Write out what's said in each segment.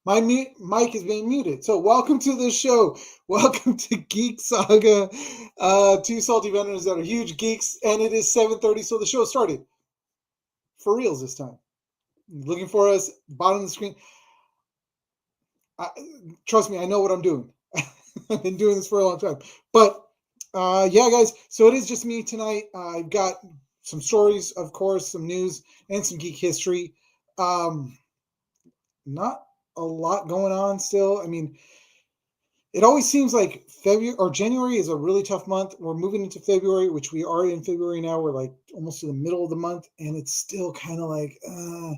My mic is being muted. So welcome to the show. Welcome to Geek Saga. Two salty veterans that are huge geeks, and it is 7:30, so the show started. For reals this time. Looking for us, bottom of the screen. I, Trust me, I know what I'm doing. I've been doing this for a long time. But yeah, guys, so it is just me tonight. I've got some stories, of course, some news, and some geek history. Um, Not a lot going on still. I mean, it always seems like February or January is a really tough month. We're moving into February, which we are in February now. We're like almost to the middle of the month, and it's still kind of like, I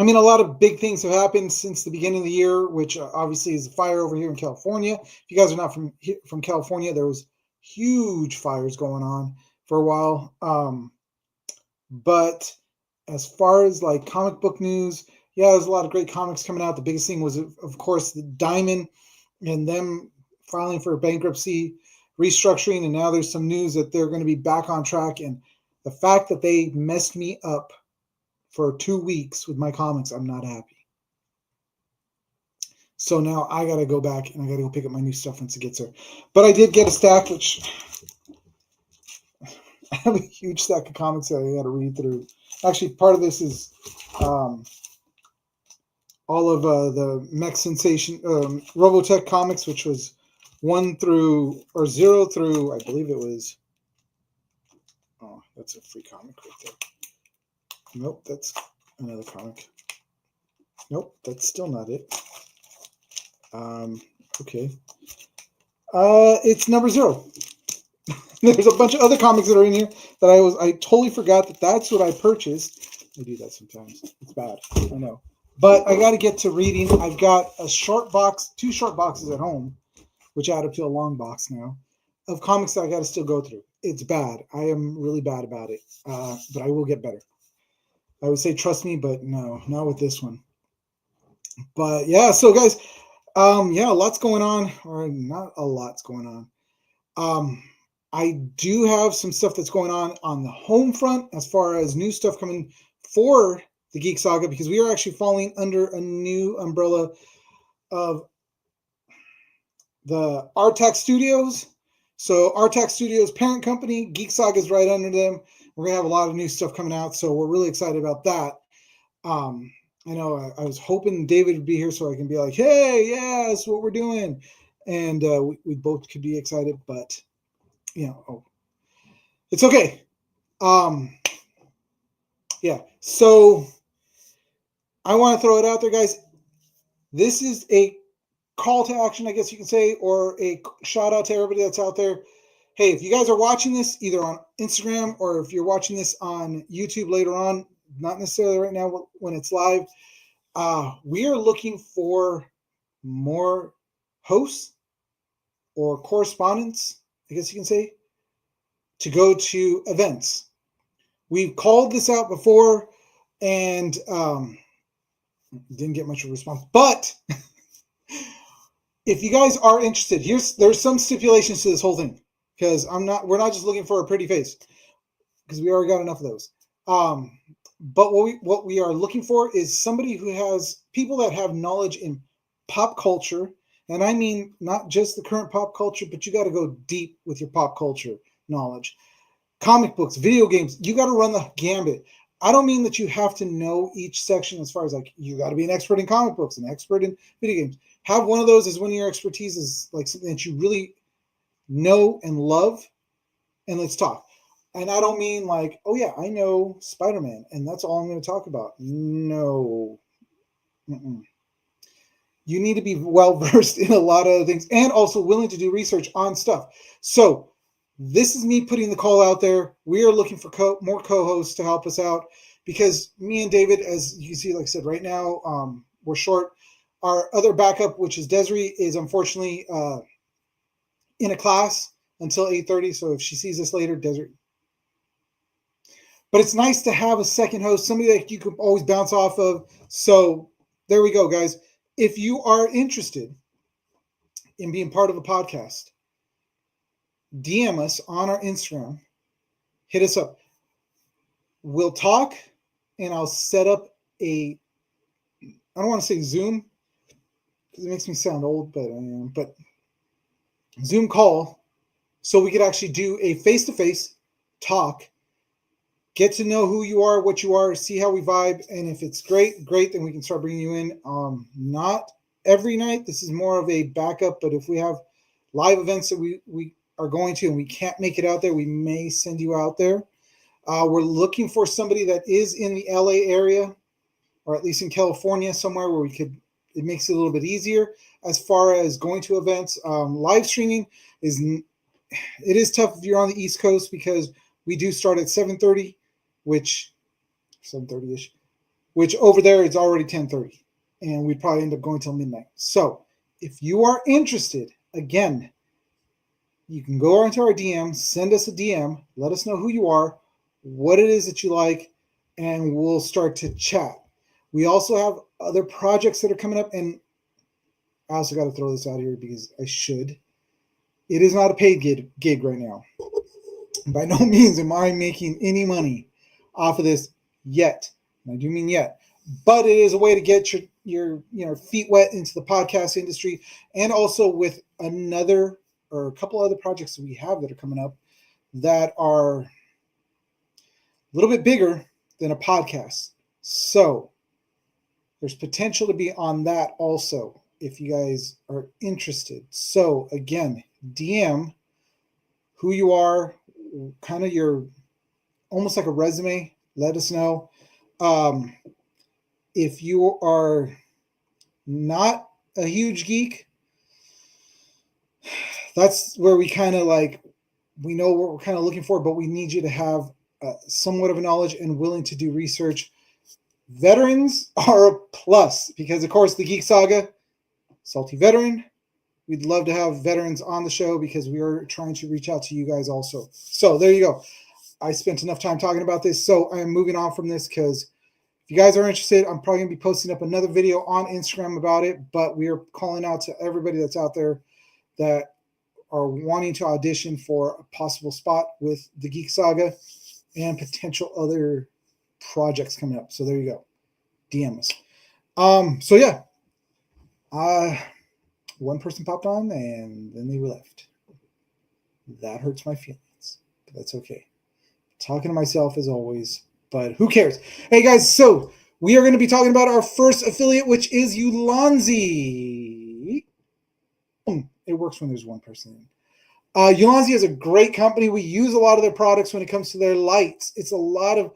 mean, a lot of big things have happened since the beginning of the year, which obviously is a fire over here in California. If you guys are not from California, there was huge fires going on for a while. But as far as like comic book news, yeah, there's a lot of great comics coming out. The biggest thing was, of course, the Diamond and them filing for bankruptcy, restructuring, and now there's some news that they're going to be back on track. And the fact that they messed me up for 2 weeks with my comics, I'm not happy. So now I got to go back and I got to go pick up my new stuff once it gets there. But I did get a stack, which I have a huge stack of comics that I got to read through. Actually, part of this is all of the Mech Sensation Robotech comics, which was 0 through, I believe it was. Oh, that's a free comic right there. Nope, that's another comic. Nope, that's still not it. Okay. It's number 0. There's a bunch of other comics that are in here that I totally forgot that that's what I purchased. I do that sometimes. It's bad. I know. But I got to get to reading. I've got a short box, 2 short boxes at home, which add up to a long box now, of comics that I got to still go through. It's bad. I am really bad about it, but I will get better. I would say trust me, but no, not with this one. But yeah, so guys, yeah, a lot's going on, or not a lot's going on. I do have some stuff that's going on the home front as far as new stuff coming for the Geek Saga, because we are actually falling under a new umbrella of the Artax Studios. So Artax Studios parent company, Geek Saga is right under them. We're gonna have a lot of new stuff coming out, so we're really excited about that. Um, I know I was hoping David would be here so I can be like, hey, yeah, that's what we're doing, and we both could be excited, but it's okay. Um, yeah, so I want to throw it out there, guys. This is a call to action, I guess you can say, or a shout out to everybody that's out there. Hey, if you guys are watching this either on Instagram or if you're watching this on YouTube later on, not necessarily right now when it's live, we are looking for more hosts or correspondents, I guess you can say, to go to events. We've called this out before and didn't get much of a response, but if you guys are interested, there's some stipulations to this whole thing, because we're not just looking for a pretty face, because we already got enough of those. But what we are looking for is somebody who has people that have knowledge in pop culture, and I mean not just the current pop culture, but you got to go deep with your pop culture knowledge. Comic books, video games, you got to run the gambit. I don't mean that you have to know each section as far as like you got to be an expert in comic books, an expert in video games. Have one of those as one of your expertise is like something that you really know and love, and let's talk. And I don't mean like, oh yeah, I know Spider-Man, and that's all I'm going to talk about. No. Mm-mm. You need to be well versed in a lot of other things and also willing to do research on stuff. So this is me putting the call out there. We are looking for more co-hosts to help us out, because me and David, as you can see, like I said, right now we're short. Our other backup, which is Desiree, is unfortunately in a class until 8:30. So if she sees this later, Desiree. But it's nice to have a second host, somebody that you can always bounce off of. So there we go, guys. If you are interested in being part of a podcast, DM us on our Instagram. Hit us up. We'll talk, and I'll set up a I don't want to say Zoom because it makes me sound old, but I am. But Zoom call so we could actually do a face-to-face talk, get to know who you are, what you are, see how we vibe, and if it's great, then we can start bringing you in. Not every night. This is more of a backup, but if we have live events that we are going to and we can't make it out there, we may send you out there. We're looking for somebody that is in the LA area, or at least in California, somewhere where it makes it a little bit easier as far as going to events. Live streaming it is tough if you're on the East Coast because we do start at 7:30, which 7:30ish, which over there it's already 10:30, and we'd probably end up going till midnight. So if you are interested, again, you can go into our DM, send us a DM, let us know who you are, what it is that you like, and we'll start to chat. We also have other projects that are coming up, and I also got to throw this out here because I should. It is not a paid gig right now. By no means am I making any money off of this yet. And I do mean yet. But it is a way to get your feet wet into the podcast industry, and also with a couple other projects that we have that are coming up that are a little bit bigger than a podcast. So there's potential to be on that also if you guys are interested. So again, DM who you are, kind of your almost like a resume. Let us know. If you are not a huge geek, that's where we kind of we know what we're kind of looking for, but we need you to have somewhat of a knowledge and willing to do research. Veterans are a plus because, of course, the Geek Saga, Salty Veteran. We'd love to have veterans on the show because we are trying to reach out to you guys also. So there you go. I spent enough time talking about this, so I am moving on from this because if you guys are interested, I'm probably going to be posting up another video on Instagram about it, but we are calling out to everybody that's out there that are wanting to audition for a possible spot with the Geek Saga and potential other projects coming up. So there you go. DM us. So yeah. One person popped on and then they left. That hurts my feelings, but that's okay. Talking to myself as always, but who cares? Hey guys, so we are going to be talking about our first affiliate, which is Ulanzi. It works when there's one person in. Ulanzi is a great company. We use a lot of their products when it comes to their lights. It's a lot of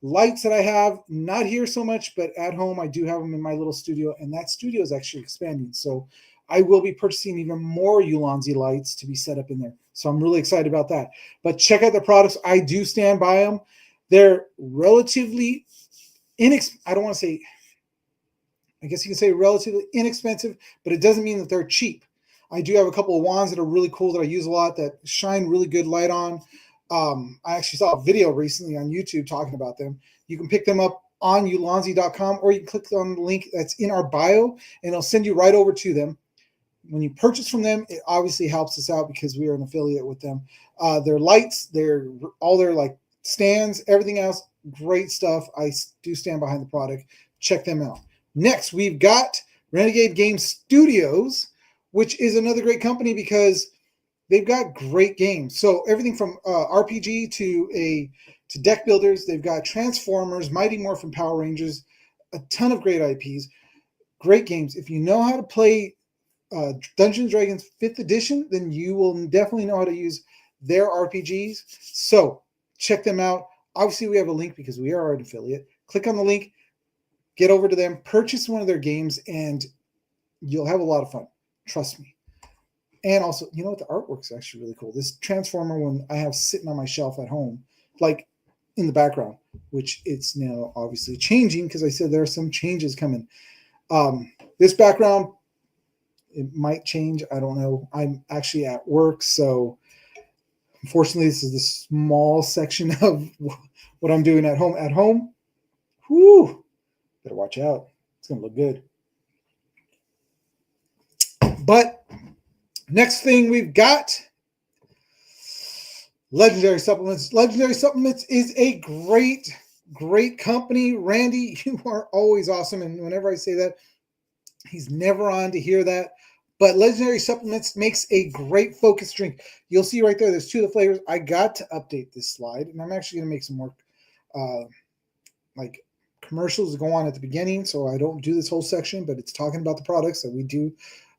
lights that I have, not here so much, but at home I do have them in my little studio, and that studio is actually expanding. So I will be purchasing even more Ulanzi lights to be set up in there. So I'm really excited about that. But check out the products. I do stand by them. They're relatively I don't want to say, I guess you can say relatively inexpensive, but it doesn't mean that they're cheap. I do have a couple of wands that are really cool that I use a lot that shine really good light on. I actually saw a video recently on YouTube talking about them. You can pick them up on ulanzi.com, or you can click on the link that's in our bio and it'll send you right over to them. When you purchase from them, it obviously helps us out because we are an affiliate with them. Their lights, all their like stands, everything else, great stuff. I do stand behind the product. Check them out. Next, we've got Renegade Game Studios, which is another great company because they've got great games. So everything from RPG to deck builders. They've got Transformers, Mighty Morphin Power Rangers, a ton of great IPs, great games. If you know how to play Dungeons & Dragons 5th edition, then you will definitely know how to use their RPGs. So check them out. Obviously, we have a link because we are an affiliate. Click on the link, get over to them, purchase one of their games, and you'll have a lot of fun. Trust me. And also, you know what? The artwork's actually really cool. This Transformer one I have sitting on my shelf at home, like in the background, which it's now obviously changing because I said there are some changes coming. This background, it might change. I don't know. I'm actually at work, so unfortunately, this is the small section of what I'm doing at home. At home, whoo, better watch out. It's going to look good. But next thing we've got Legendary Supplements. Legendary Supplements is a great great company. Randy, you are always awesome. And whenever I say that, he's never on to hear that. But Legendary Supplements makes a great focus drink. You'll see right there, there's two of the flavors. I got to update this slide, and I'm actually going to make some more like commercials to go on at the beginning, so I don't do this whole section, but it's talking about the products that we do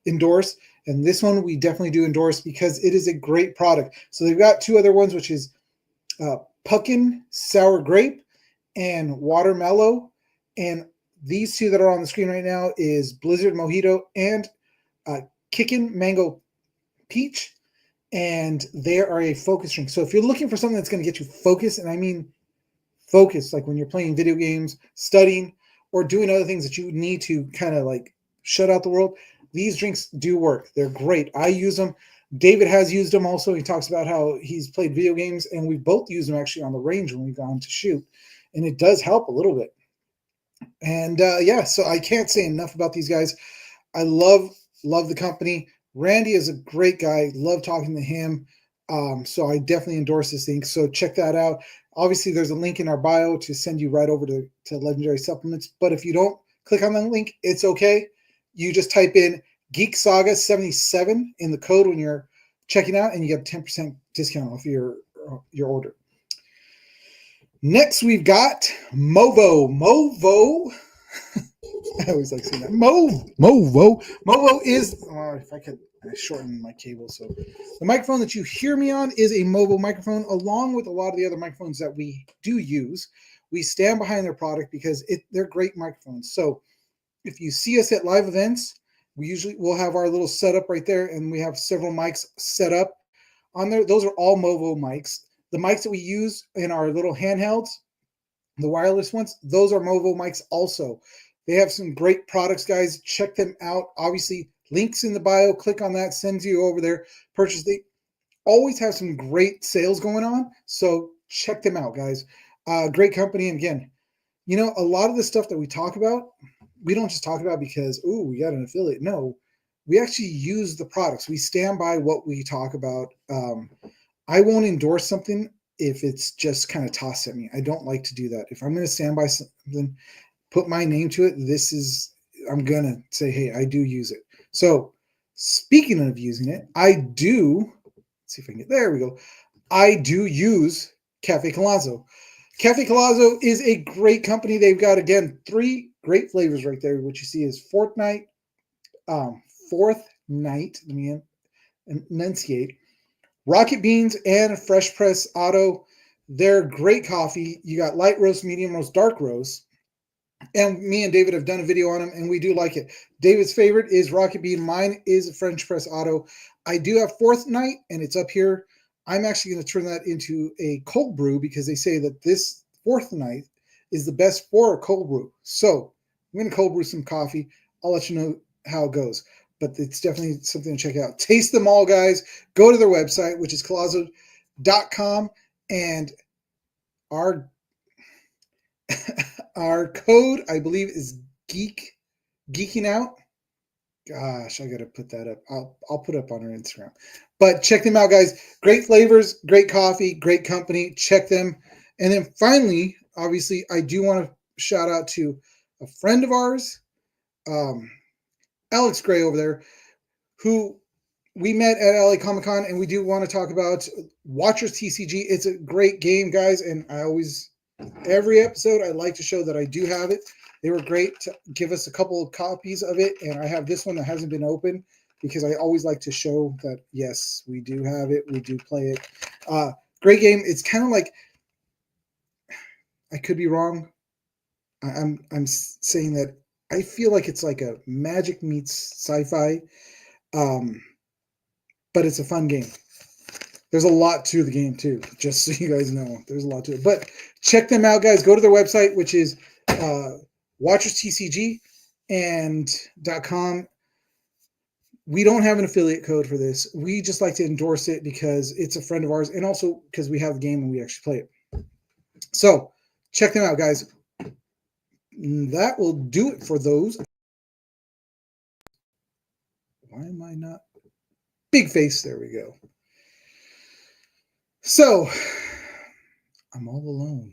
endorse. And this one we definitely do endorse because it is a great product. So they've got two other ones, which is Pumpkin Sour Grape and Watermelon. And these two that are on the screen right now is Blizzard Mojito and Kickin' Mango Peach. And they are a focus drink. So if you're looking for something that's going to get you focused, and I mean focus, like when you're playing video games, studying, or doing other things that you need to kind of like shut out the world, these drinks do work. They're great. I use them. David has used them also. He talks about how he's played video games, and we both use them actually on the range when we've gone to shoot, and it does help a little bit. And yeah, so I can't say enough about these guys. I love the company. Randy is a great guy. Love talking to him. So I definitely endorse this thing. So check that out. Obviously, there's a link in our bio to send you right over to Legendary Supplements. But if you don't click on the link, it's okay. You just type in Geek Saga 77 in the code when you're checking out, and you get a 10% discount off your order. Next, we've got Movo. Movo. I always like saying that. Movo. Movo is, if I could shorten my cable. So the microphone that you hear me on is a Movo microphone, along with a lot of the other microphones that we do use. We stand behind their product because they're great microphones. So if you see us at live events, we'll have our little setup right there, and we have several mics set up on there. Those are all Movo mics. The mics that we use in our little handhelds, the wireless ones, those are Movo mics also. They have some great products, guys. Check them out. Obviously, links in the bio. Click on that. Sends you over there. Purchase. They always have some great sales going on. So check them out, guys. Great company. And again, you know, a lot of the stuff that we talk about, we don't just talk about because, we got an affiliate. No, we actually use the products. We stand by what we talk about. I won't endorse something if it's just kind of tossed at me. I don't like to do that. If I'm going to stand by something, put my name to it, I'm going to say, hey, I do use it. So speaking of using it, let's see if I can there we go. I do use Cafe Colazzo. Cafe Colazzo is a great company. They've got, again, 3 great flavors right there. What you see is Fourth Night, let me enunciate, Rocket Beans, and Fresh Press Auto. They're great coffee. You got light roast, medium roast, dark roast. And me and David have done a video on them, and we do like it. David's favorite is Rocket Bean. Mine is a French Press Auto. I do have Fourth Night, and it's up here. I'm actually going to turn that into a cold brew because they say that this Fourth Night is the best for a cold brew. So I'm going to cold brew some coffee. I'll let you know how it goes. But it's definitely something to check out. Taste them all, guys. Go to their website, which is colazzo.com, and our code, I believe, is geeking out. Gosh, I gotta put that up. I'll put it up on our Instagram. But check them out, guys. Great flavors, great coffee, great company. Check them. And then finally, obviously, I do want to shout out to a friend of ours, Alex Gray over there, who we met at LA Comic Con, and we do want to talk about Watchers TCG. It's a great game, guys, and every episode I like to show that I do have it. They were great to give us a couple of copies of it, and I have this one that hasn't been opened because I always like to show that, yes, we do have it, we do play it. Great game. It's kind of like, I could be wrong. I'm saying that I feel like it's like a Magic meets sci-fi, but it's a fun game. There's a lot to the game too, just so you guys know. There's a lot to it. But check them out, guys. Go to their website, which is WatchersTCG and .com. We don't have an affiliate code for this. We just like to endorse it because it's a friend of ours, and also because we have the game and we actually play it. So check them out, guys. That will do it for those. Why am I not? Big face. There we go. So I'm all alone.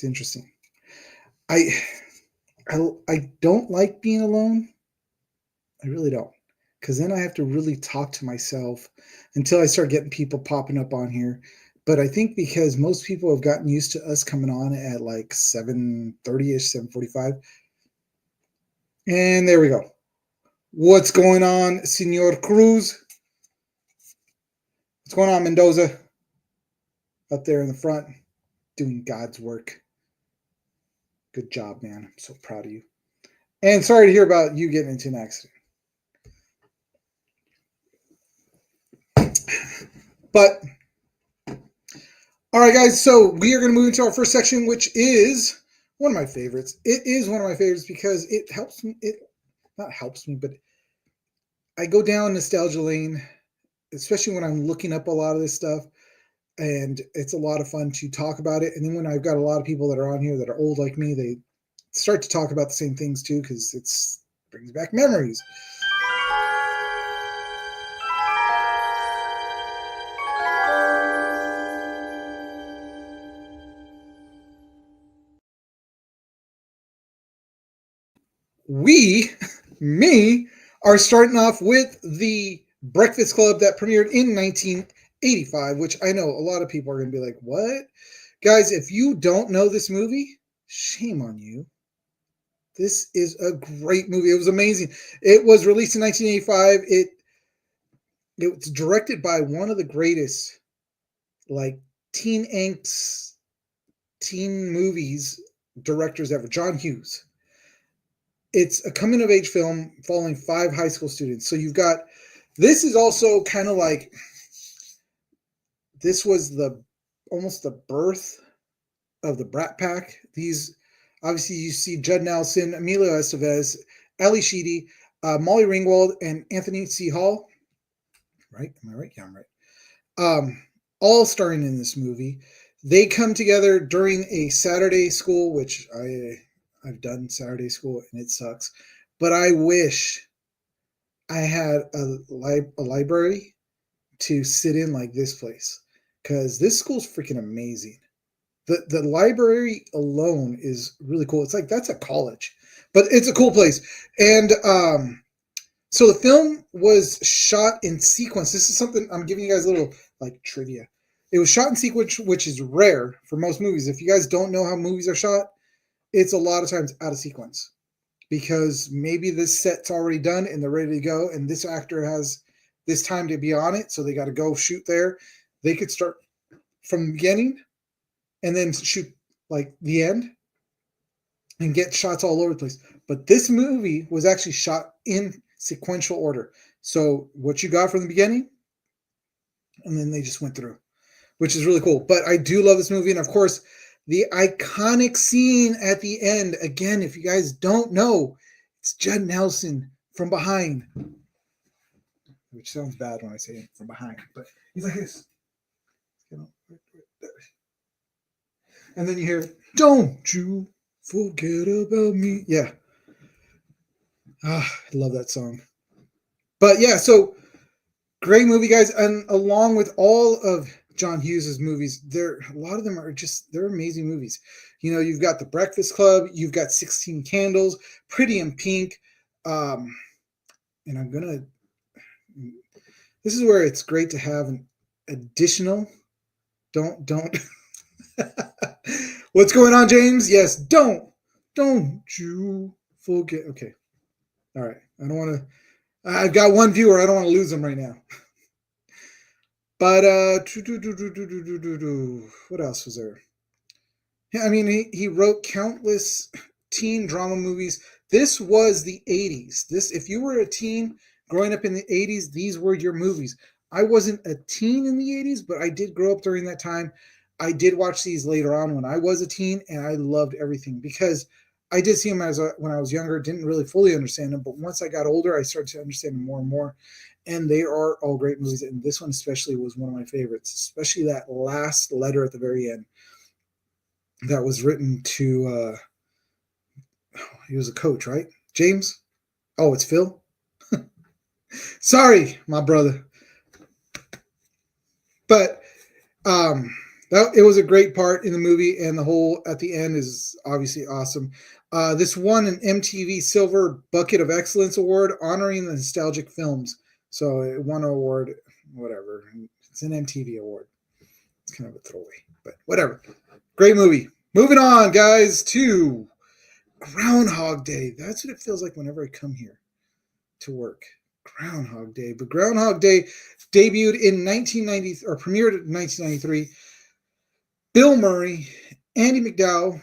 interesting. I don't like being alone. I really don't. Because then I have to really talk to myself until I start getting people popping up on here. But I think because most people have gotten used to us coming on at like 7:30ish, 7:45. And there we go. What's going on, Senor Cruz? What's going on, Mendoza? Up there in the front, doing God's work. Good job, man. I'm so proud of you. And sorry to hear about you getting into an accident. But, all right, guys, so we are going to move into our first section, which is one of my favorites. It is one of my favorites because it helps me. It not helps me, but I go down nostalgia lane, especially when I'm looking up a lot of this stuff. And it's a lot of fun to talk about it. And then when I've got a lot of people that are on here that are old like me, they start to talk about the same things too, because it brings back memories. Me, are starting off with the Breakfast Club that premiered in 1985, which I know a lot of people are going to be like, what? Guys, if you don't know this movie, shame on you. This is a great movie. It was amazing. It was released in 1985. It was directed by one of the greatest, like, teen angst, teen movies directors ever, John Hughes. It's a coming of age film following 5 high school students. So this is also kind of like, this was almost the birth of the Brat Pack. These, obviously, you see Judd Nelson, Emilio Estevez, Ally Sheedy, Molly Ringwald, and Anthony C. Hall. Right? Am I right? Yeah, I'm right. All starring in this movie. They come together during a Saturday school, which I've done Saturday school and it sucks. But I wish I had a library to sit in like this place, because this school's freaking amazing. The library alone is really cool. It's like, that's a college, but it's a cool place. And so the film was shot in sequence. This is something I'm giving you guys a little like trivia. It was shot in sequence, which is rare for most movies. If you guys don't know how movies are shot, it's a lot of times out of sequence, because maybe this set's already done and they're ready to go, and this actor has this time to be on it, so they got to go shoot there. They could start from the beginning and then shoot like the end and get shots all over the place. But this movie was actually shot in sequential order. So what you got from the beginning, and then they just went through, which is really cool. But I do love this movie. And of course, the iconic scene at the end, again, if you guys don't know, it's Judd Nelson from behind, which sounds bad when I say it from behind, but he's like this. And then you hear, "Don't you forget about me." Yeah. I love that song. But yeah, so great movie, guys. And along with all of John Hughes's movies, a lot of them are they're amazing movies. You know, you've got The Breakfast Club, you've got 16 Candles, Pretty in Pink. And this is where it's great to have an additional, don't. What's going on, James? Yes, don't you forget. Okay. All right. I don't want to, I've got one viewer. I don't want to lose him right now. But what else was there? Yeah, I mean, he wrote countless teen drama movies. This was the 80s. If you were a teen growing up in the 80s, these were your movies. I wasn't a teen in the 80s, but I did grow up during that time. I did watch these later on when I was a teen, and I loved everything because I did see them when I was younger, didn't really fully understand them. But once I got older, I started to understand them more and more. And they are all great movies. And this one especially was one of my favorites, especially that last letter at the very end that was written to, he was a coach, right? James? Oh, it's Phil? Sorry, my brother. But It was a great part in the movie, and the whole at the end is obviously awesome. This won an MTV Silver Bucket of Excellence Award honoring the nostalgic films. So it won an award, whatever. It's an MTV award. It's kind of a throwaway, but whatever. Great movie. Moving on, guys, to Groundhog Day. That's what it feels like whenever I come here to work. Groundhog Day. But Groundhog Day debuted in 1990 or premiered in 1993. Bill Murray, Andy McDowell,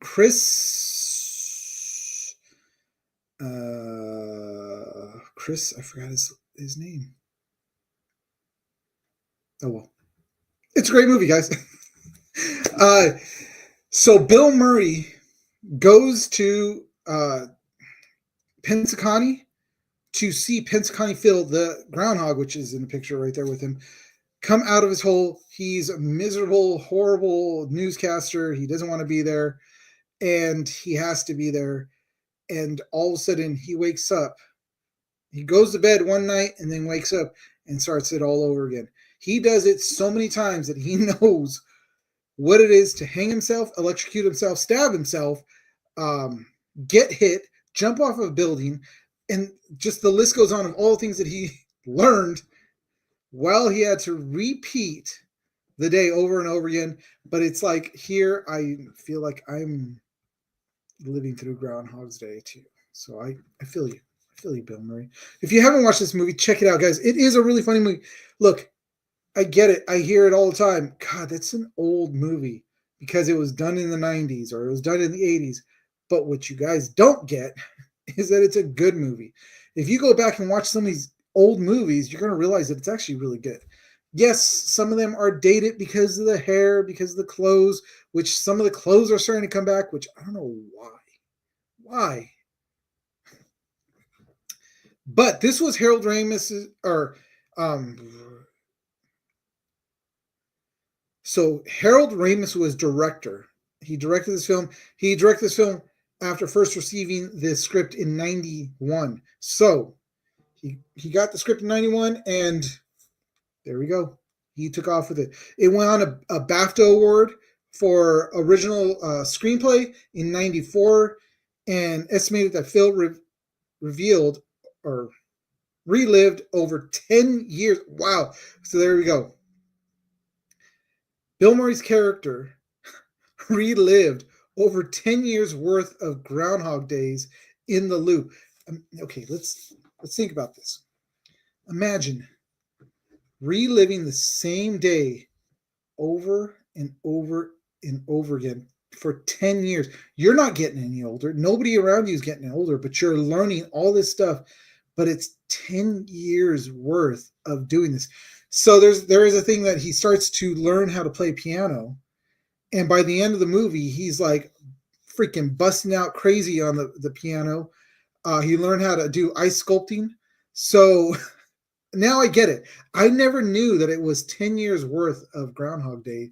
Chris, I forgot his name. Oh well, it's a great movie, guys. So Bill Murray goes to Pensaconi to see Pensaconi Phil, the groundhog, which is in the picture right there with him, come out of his hole. He's a miserable, horrible newscaster. He doesn't want to be there, and he has to be there. And all of a sudden, he wakes up. He goes to bed one night and then wakes up and starts it all over again. He does it so many times that he knows what it is to hang himself, electrocute himself, stab himself, get hit, jump off of a building, and just the list goes on of all the things that he learned while he had to repeat the day over and over again. But it's like here, I feel like I'm living through Groundhog's Day too. So I feel you. I feel you, Bill Murray. If you haven't watched this movie, check it out, guys. It is a really funny movie. Look, I get it. I hear it all the time. God, that's an old movie because it was done in the 90s or it was done in the 80s. But what you guys don't get is that it's a good movie. If you go back and watch some of these old movies, you're going to realize that it's actually really good. Yes, some of them are dated because of the hair, because of the clothes, which some of the clothes are starting to come back, which I don't know why. Why? But this was Harold Ramis, so Harold Ramis was director. He directed this film. He directed this film after first receiving the script in 91. So he got the script in 91, and there we go. He took off with it. It went on a BAFTA award for original screenplay in 94, and estimated that Phil revealed or relived over 10 years. Wow. So there we go. Bill Murray's character relived over 10 years worth of Groundhog Days in the loop. Okay, let's think about this. Imagine reliving the same day over and over and over again for 10 years. You're not getting any older. Nobody around you is getting older, but you're learning all this stuff. But it's 10 years worth of doing this. So there is a thing that he starts to learn how to play piano. And by the end of the movie, he's like freaking busting out crazy on the piano. He learned how to do ice sculpting. So now I get it. I never knew that it was 10 years worth of Groundhog Day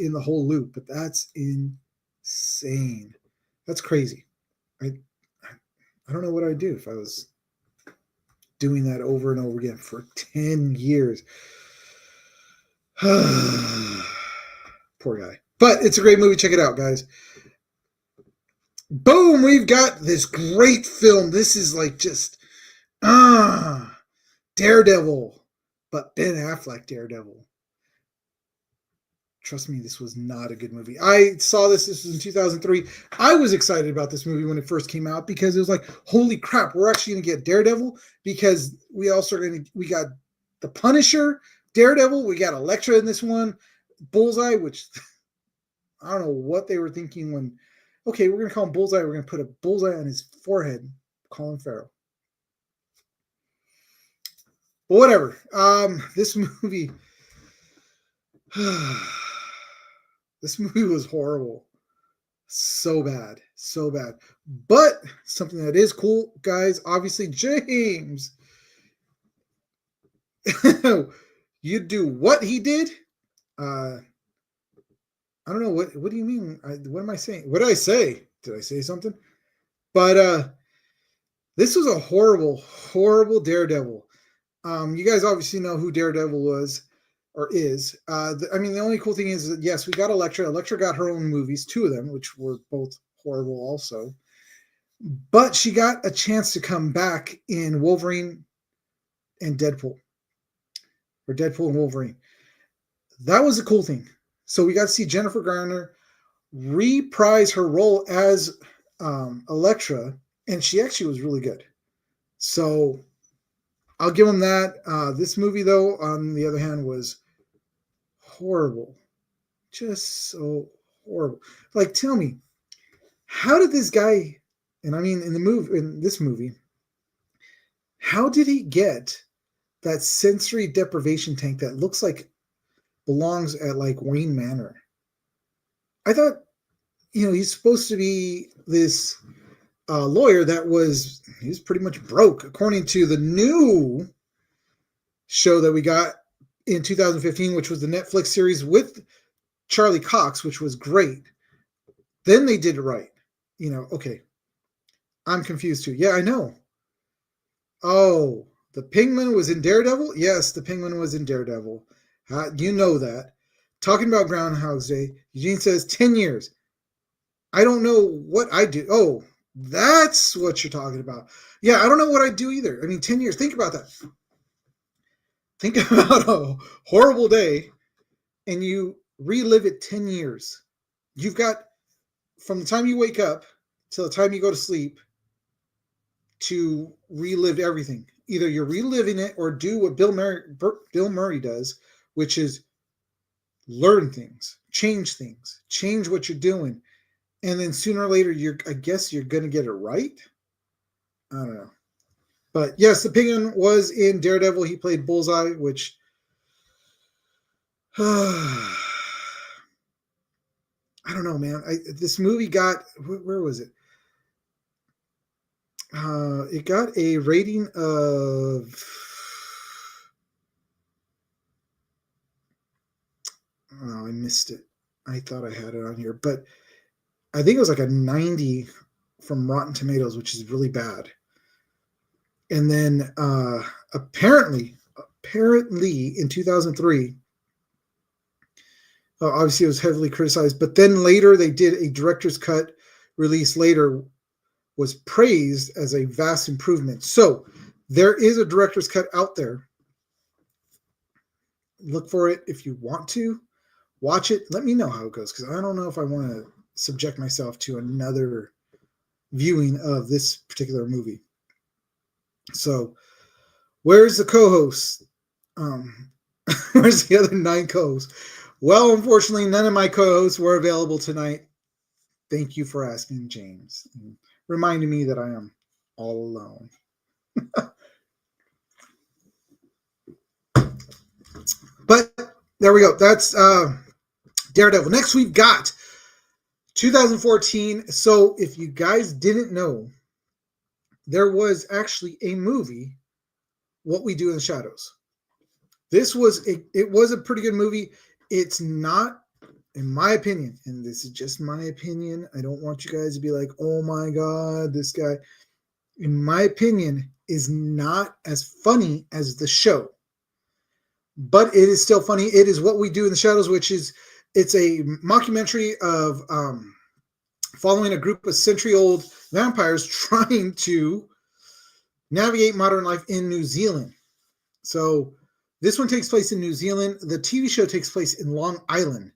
in the whole loop, but that's insane. That's crazy. I don't know what I'd do if I was doing that over and over again for 10 years. Poor guy. But it's a great movie. Check it out, guys. Boom, we've got this great film. This is like just Daredevil, but Ben Affleck Daredevil. Trust me, this was not a good movie. I saw this was in 2003. I was excited about this movie when it first came out because it was like, holy crap, we're actually going to get Daredevil, because we got the Punisher, Daredevil, we got Elektra in this one, Bullseye, which I don't know what they were thinking when, okay, we're going to call him Bullseye. We're going to put a bullseye on his forehead, Colin Farrell. But whatever. This movie... This movie was horrible. So bad. So bad. But something that is cool, guys, obviously, James. You do what he did? I don't know. What do you mean? What am I saying? What did I say? Did I say something? But this was a horrible, horrible Daredevil. You guys obviously know who Daredevil was. or is. I mean, the only cool thing is that, yes, we got Elektra. Elektra got her own movies, 2 of them, which were both horrible also. But she got a chance to come back in Wolverine and Deadpool, or Deadpool and Wolverine. That was a cool thing. So we got to see Jennifer Garner reprise her role as Elektra, and she actually was really good. So I'll give them that. This movie, though, on the other hand, was horrible. Just so horrible. Like, tell me, how did this guy, and I mean in this movie, how did he get that sensory deprivation tank that looks like belongs at like Wayne Manor? I thought, he's supposed to be this lawyer that he was pretty much broke, according to the new show that we got in 2015, which was the Netflix series with Charlie Cox, which was great. Then they did it right. Okay. I'm confused too. Yeah, I know. Oh, the Penguin was in Daredevil? Yes, the Penguin was in Daredevil. You know that. Talking about Groundhog's Day, Eugene says 10 years. I don't know what I do. Oh, that's what you're talking about. Yeah, I don't know what I do either. I mean, 10 years. Think about that. Think about a horrible day and you relive it 10 years. You've got from the time you wake up till the time you go to sleep to relive everything. Either you're reliving it or do what Bill Murray does, which is learn things, change what you're doing. And then sooner or later, I guess you're going to get it right. I don't know. But yes, the Penguin was in Daredevil. He played Bullseye, which I don't know, man. This movie got, where was it? It got a rating of, oh, I missed it. I thought I had it on here, but I think it was like a 90 from Rotten Tomatoes, which is really bad. And then apparently in 2003, obviously it was heavily criticized, but then later they did a director's cut release later, was praised as a vast improvement. So there is a director's cut out there. Look for it if you want to. Watch it. Let me know how it goes, because I don't know if I want to subject myself to another viewing of this particular movie. So where's the co-host? Where's the other 9 co-hosts? Well, unfortunately, none of my co-hosts were available tonight. Thank you for asking, James. Reminding me that I am all alone. But there we go. That's Daredevil. Next, we've got 2014. So if you guys didn't know, there was actually a movie, What We Do in the Shadows. This was it was a pretty good movie. It's not, in my opinion, and this is just my opinion. I don't want you guys to be like, oh my God, this guy, in my opinion, is not as funny as the show. But it is still funny. It is What We Do in the Shadows, which is, it's a mockumentary of following a group of century-old vampires trying to navigate modern life in New Zealand. So this one takes place in New Zealand. The TV show takes place in Long Island.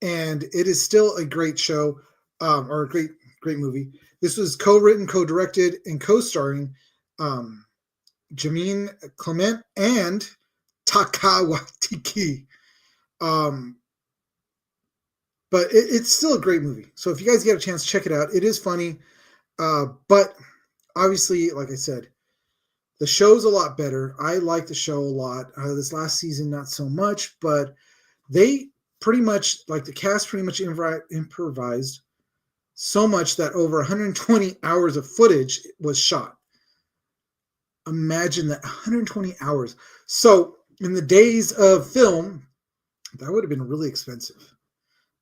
And it is still a great show, or a great movie. This was co-written, co-directed, and co-starring Jameen Clement and Taika Waititi. But it's still a great movie. So if you guys get a chance, check it out. It is funny. But obviously, like I said, the show's a lot better. I like the show a lot. This last season, not so much, but they pretty much, like the cast pretty much improvised so much that over 120 hours of footage was shot. Imagine that, 120 hours. So in the days of film, that would have been really expensive.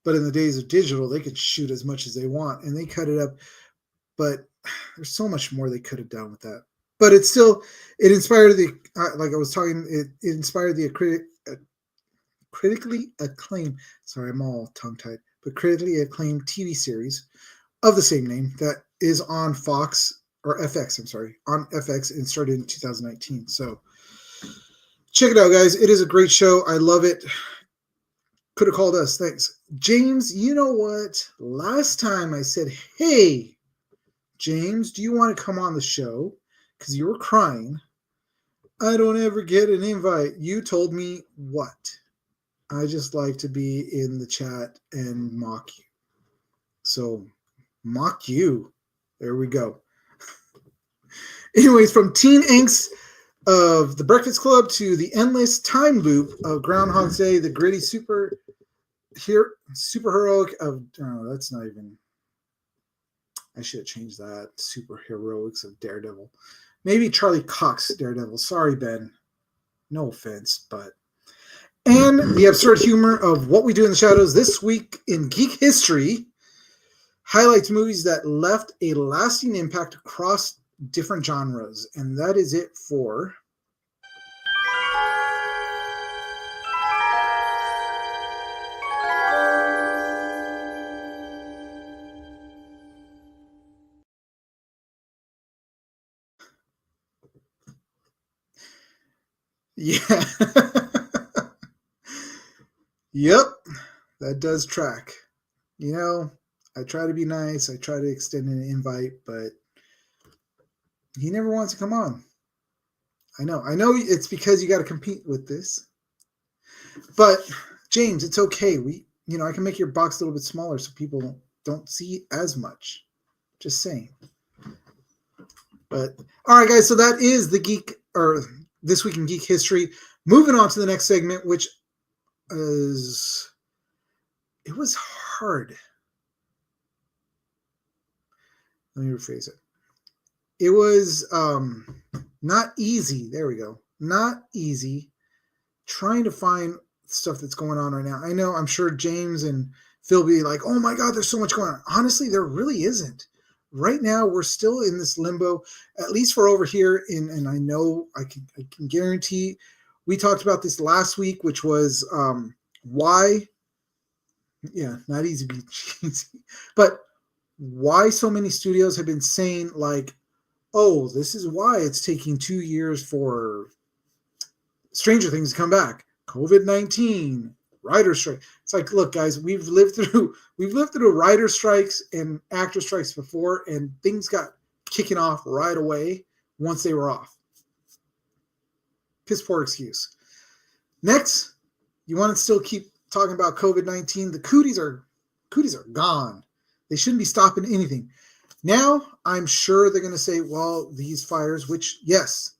But in the days of digital, they could shoot as much as they want, and they cut it up. But there's so much more they could have done with that. But it inspired the, like I was talking, it inspired the critically acclaimed, sorry, I'm all tongue-tied, but critically acclaimed TV series of the same name that is on Fox, or FX, I'm sorry, on FX, and started in 2019. So check it out, guys. It is a great show. I love it. Could have called us. Thanks. James, you know what? Last time I said, hey, James, do you want to come on the show? Because you were crying. I don't ever get an invite. You told me what? I just like to be in the chat and mock you. So, mock you. There we go. Anyways, from teen angst of The Breakfast Club to the endless time loop of Groundhog's Day, the gritty super heroic of, oh, that's not even, I should have changed that. Super heroics of Daredevil. Maybe Charlie Cox Daredevil. Sorry, Ben. No offense, but. And the absurd humor of What We Do in the Shadows this week in geek history highlights movies that left a lasting impact across different genres. And that is it for yeah. Yep, that does track. You know, I try to be nice. I try to extend an invite, but he never wants to come on. I know it's because you got to compete with this. But James, it's okay. I can make your box a little bit smaller so people don't see as much. Just saying. But all right, guys. So that is the This Week in Geek History. Moving on to the next segment, which is it was hard. Let me rephrase it. It was not easy. There we go. Not easy trying to find stuff that's going on right now. I know, I'm sure James and Phil be like, oh my God, there's so much going on. Honestly, there really isn't. Right now, we're still in this limbo, at least for over here. And I know I can guarantee we talked about this last week, which was why, yeah, not easy to be cheesy, but why so many studios have been saying like, oh, this is why it's taking 2 years for Stranger Things to come back. COVID-19, writer strike. It's like, look, guys, we've lived through writer strikes and actor strikes before, and things got kicking off right away once they were off. Piss poor excuse. Next, you want to still keep talking about COVID-19? The cooties are gone. They shouldn't be stopping anything. Now, I'm sure they're going to say, well, these fires, which, yes,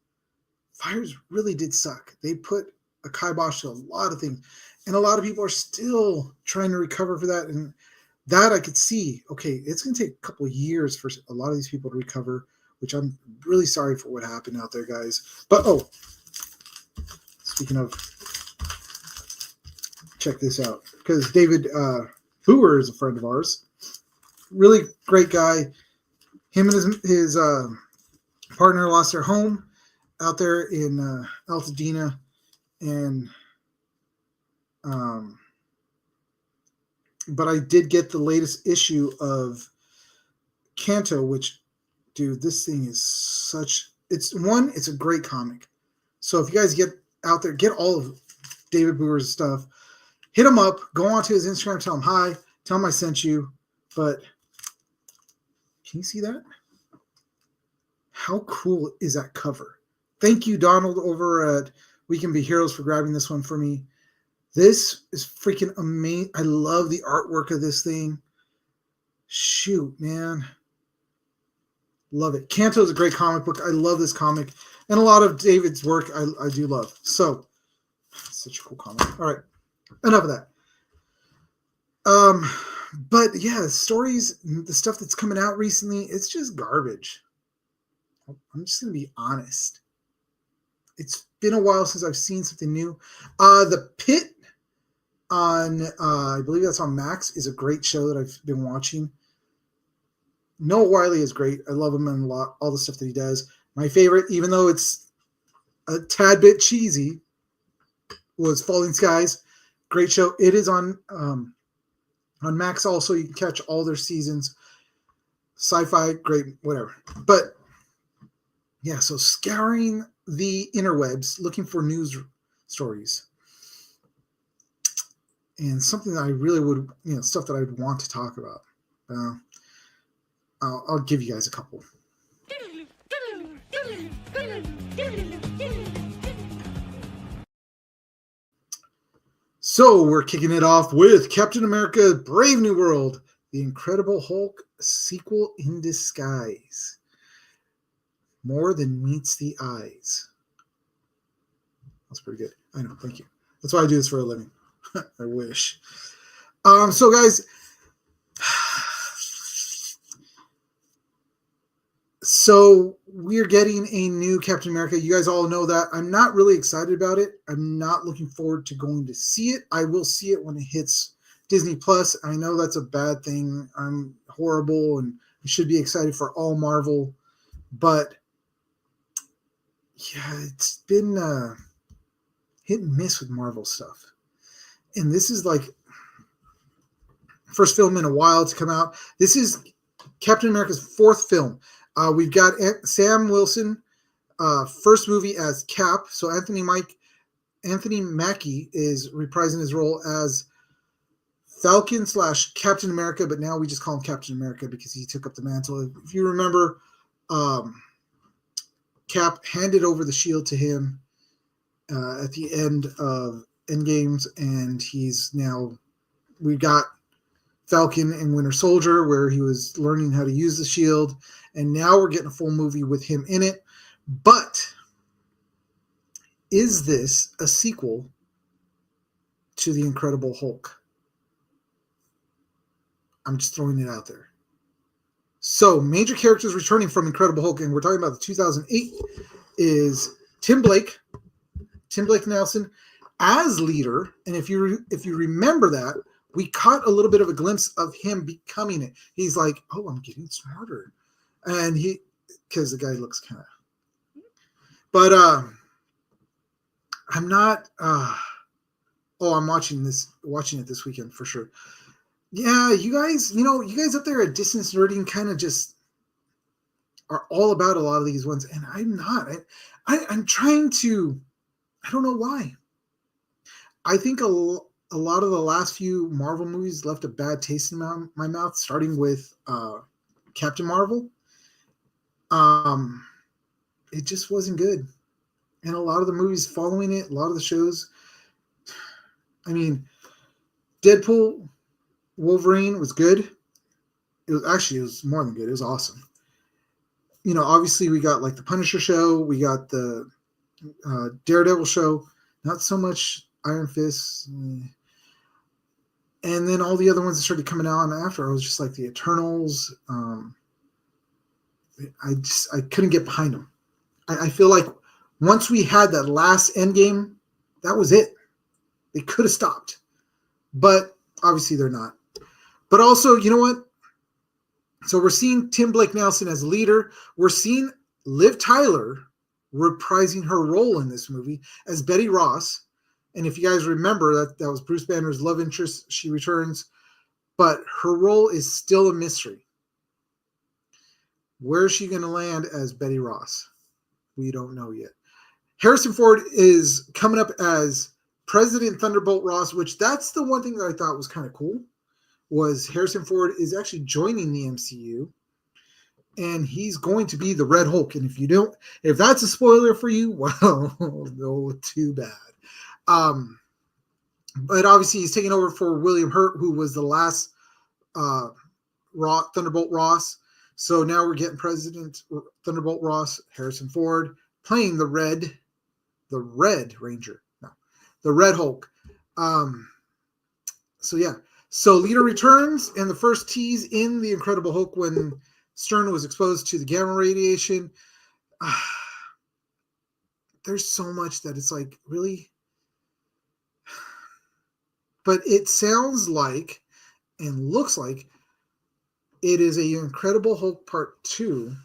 fires really did suck. They put a kibosh to a lot of things. And a lot of people are still trying to recover for that. And that I could see, okay, it's going to take a couple of years for a lot of these people to recover, which I'm really sorry for what happened out there, guys. But, speaking of, check this out. Because David Booher is a friend of ours. Really great guy. Him and his partner lost their home out there in Altadena, and but I did get the latest issue of Canto, which, dude, this thing is it's a great comic. So if you guys get out there, get all of David Booher's stuff, hit him up, go onto his Instagram, tell him hi, tell him I sent you. But can you see that? How cool is that cover? Thank you, Donald, over at We Can Be Heroes, for grabbing this one for me. This is freaking amazing. I love the artwork of this thing. Shoot, man. Love it. Canto is a great comic book. I love this comic. And a lot of David's work I do love. So, such a cool comic. All right. Enough of that. But yeah, the stories, the stuff that's coming out recently, it's just garbage. I'm just going to be honest. It's been a while since I've seen something new. The Pit on, I believe that's on Max, is a great show that I've been watching. Noah Wiley is great. I love him and all the stuff that he does. My favorite, even though it's a tad bit cheesy, was Falling Skies. Great show. It is on Max also. You can catch all their seasons. Sci-fi, great, whatever. But yeah, so scouring the interwebs, looking for news stories. And something that I really would, stuff that I'd want to talk about. I'll give you guys a couple. So we're kicking it off with Captain America: Brave New World, The Incredible Hulk sequel in disguise. More than meets the eyes. That's pretty good. I know. Thank you. That's why I do this for a living. I wish. So guys, so we're getting a new Captain America. You guys all know that. I'm not really excited about it. I'm not looking forward to going to see it. I will see it when it hits Disney Plus. I know that's a bad thing. I'm horrible, and I should be excited for all Marvel, but yeah, it's been hit and miss with Marvel stuff. And this is like first film in a while to come out. This is Captain America's fourth film. We've got Sam Wilson, first movie as Cap. So Anthony Mackie is reprising his role as Falcon / Captain America, but now we just call him Captain America because he took up the mantle. If you remember, Cap handed over the shield to him at the end of Endgames, and we got Falcon and Winter Soldier, where he was learning how to use the shield, and now we're getting a full movie with him in it. But is this a sequel to The Incredible Hulk? I'm just throwing it out there. So, major characters returning from Incredible Hulk, and we're talking about the 2008, is Tim Blake Nelson as leader. And if you remember that, we caught a little bit of a glimpse of him becoming it. He's like, oh, I'm getting smarter. And because the guy looks kind of, but I'm not, I'm watching it this weekend for sure. Yeah, you guys up there at Distance Nerding kind of just are all about a lot of these ones. And I'm not, I'm trying to, I don't know why. I think a lot of the last few Marvel movies left a bad taste in my mouth, starting with Captain Marvel. It just wasn't good. And a lot of the movies following it, a lot of the shows, I mean, Deadpool, Wolverine was good. It was more than good. It was awesome. Obviously we got like the Punisher show. We got the Daredevil show. Not so much Iron Fist. And then all the other ones that started coming out after, I was just like the Eternals. I couldn't get behind them. I feel like once we had that last Endgame, that was it. They could have stopped. But obviously they're not. But also, you know what? So we're seeing Tim Blake Nelson as leader. We're seeing Liv Tyler reprising her role in this movie as Betty Ross. And if you guys remember, that was Bruce Banner's love interest. She returns. But her role is still a mystery. Where is she going to land as Betty Ross? We don't know yet. Harrison Ford is coming up as President Thunderbolt Ross, which that's the one thing that I thought was kind of cool, was Harrison Ford is actually joining the MCU, and he's going to be the Red Hulk. And if that's a spoiler for you, well, no, too bad. But obviously he's taking over for William Hurt, who was the last Thunderbolt Ross. So now we're getting President Thunderbolt Ross, Harrison Ford, playing the Red Ranger. No, the Red Hulk. So yeah. So leader returns, and the first tease in The Incredible Hulk when Stern was exposed to the gamma radiation. There's so much that it's like, really? But it sounds like and looks like it is a Incredible Hulk Part 2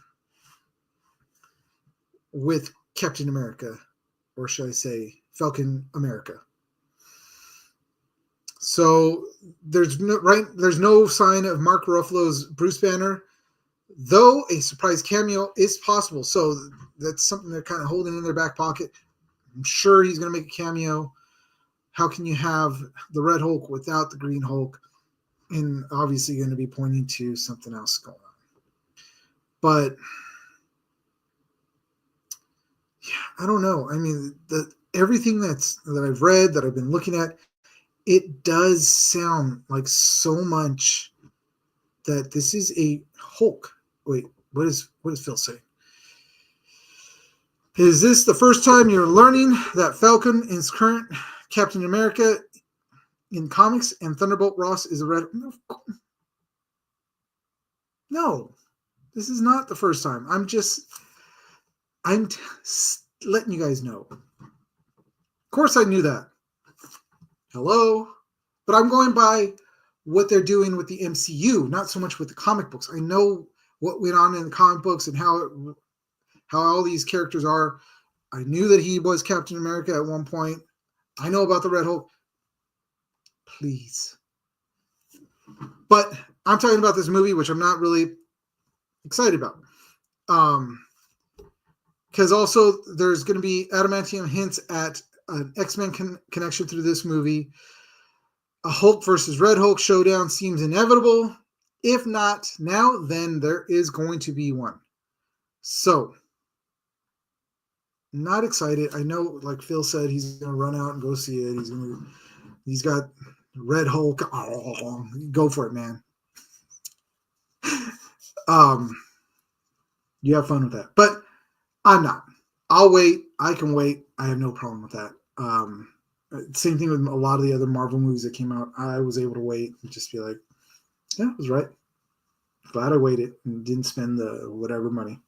with Captain America, or should I say Falcon America. So there's no sign of Mark Ruffalo's Bruce Banner, though a surprise cameo is possible. So that's something they're kind of holding in their back pocket. I'm sure he's going to make a cameo. How can you have the Red Hulk without the Green Hulk? And obviously going to be pointing to something else going on. But yeah, I don't know. I mean, everything that I've read, that I've been looking at, it does sound like so much that this is a Hulk. Wait, what is Phil saying? Is this the first time you're learning that Falcon is current Captain America in comics and Thunderbolt Ross is a Red? No, this is not the first time. I'm letting you guys know. Of course I knew that. Hello? But I'm going by what they're doing with the MCU, not so much with the comic books. I know what went on in the comic books and how all these characters are. I knew that he was Captain America at one point. I know about the Red Hulk. Please. But I'm talking about this movie, which I'm not really excited about. Because also there's going to be adamantium hints at an X-Men connection through this movie. A Hulk versus Red Hulk showdown seems inevitable. If not now, then there is going to be one. So, not excited. I know, like Phil said, he's going to run out and go see it. He's got Red Hulk. Oh, go for it, man. You have fun with that. But I'm not. I'll wait. I can wait. I have no problem with that. Same thing with a lot of the other Marvel movies that came out. I was able to wait and just be like, yeah, I was right. Glad I waited and didn't spend the whatever money.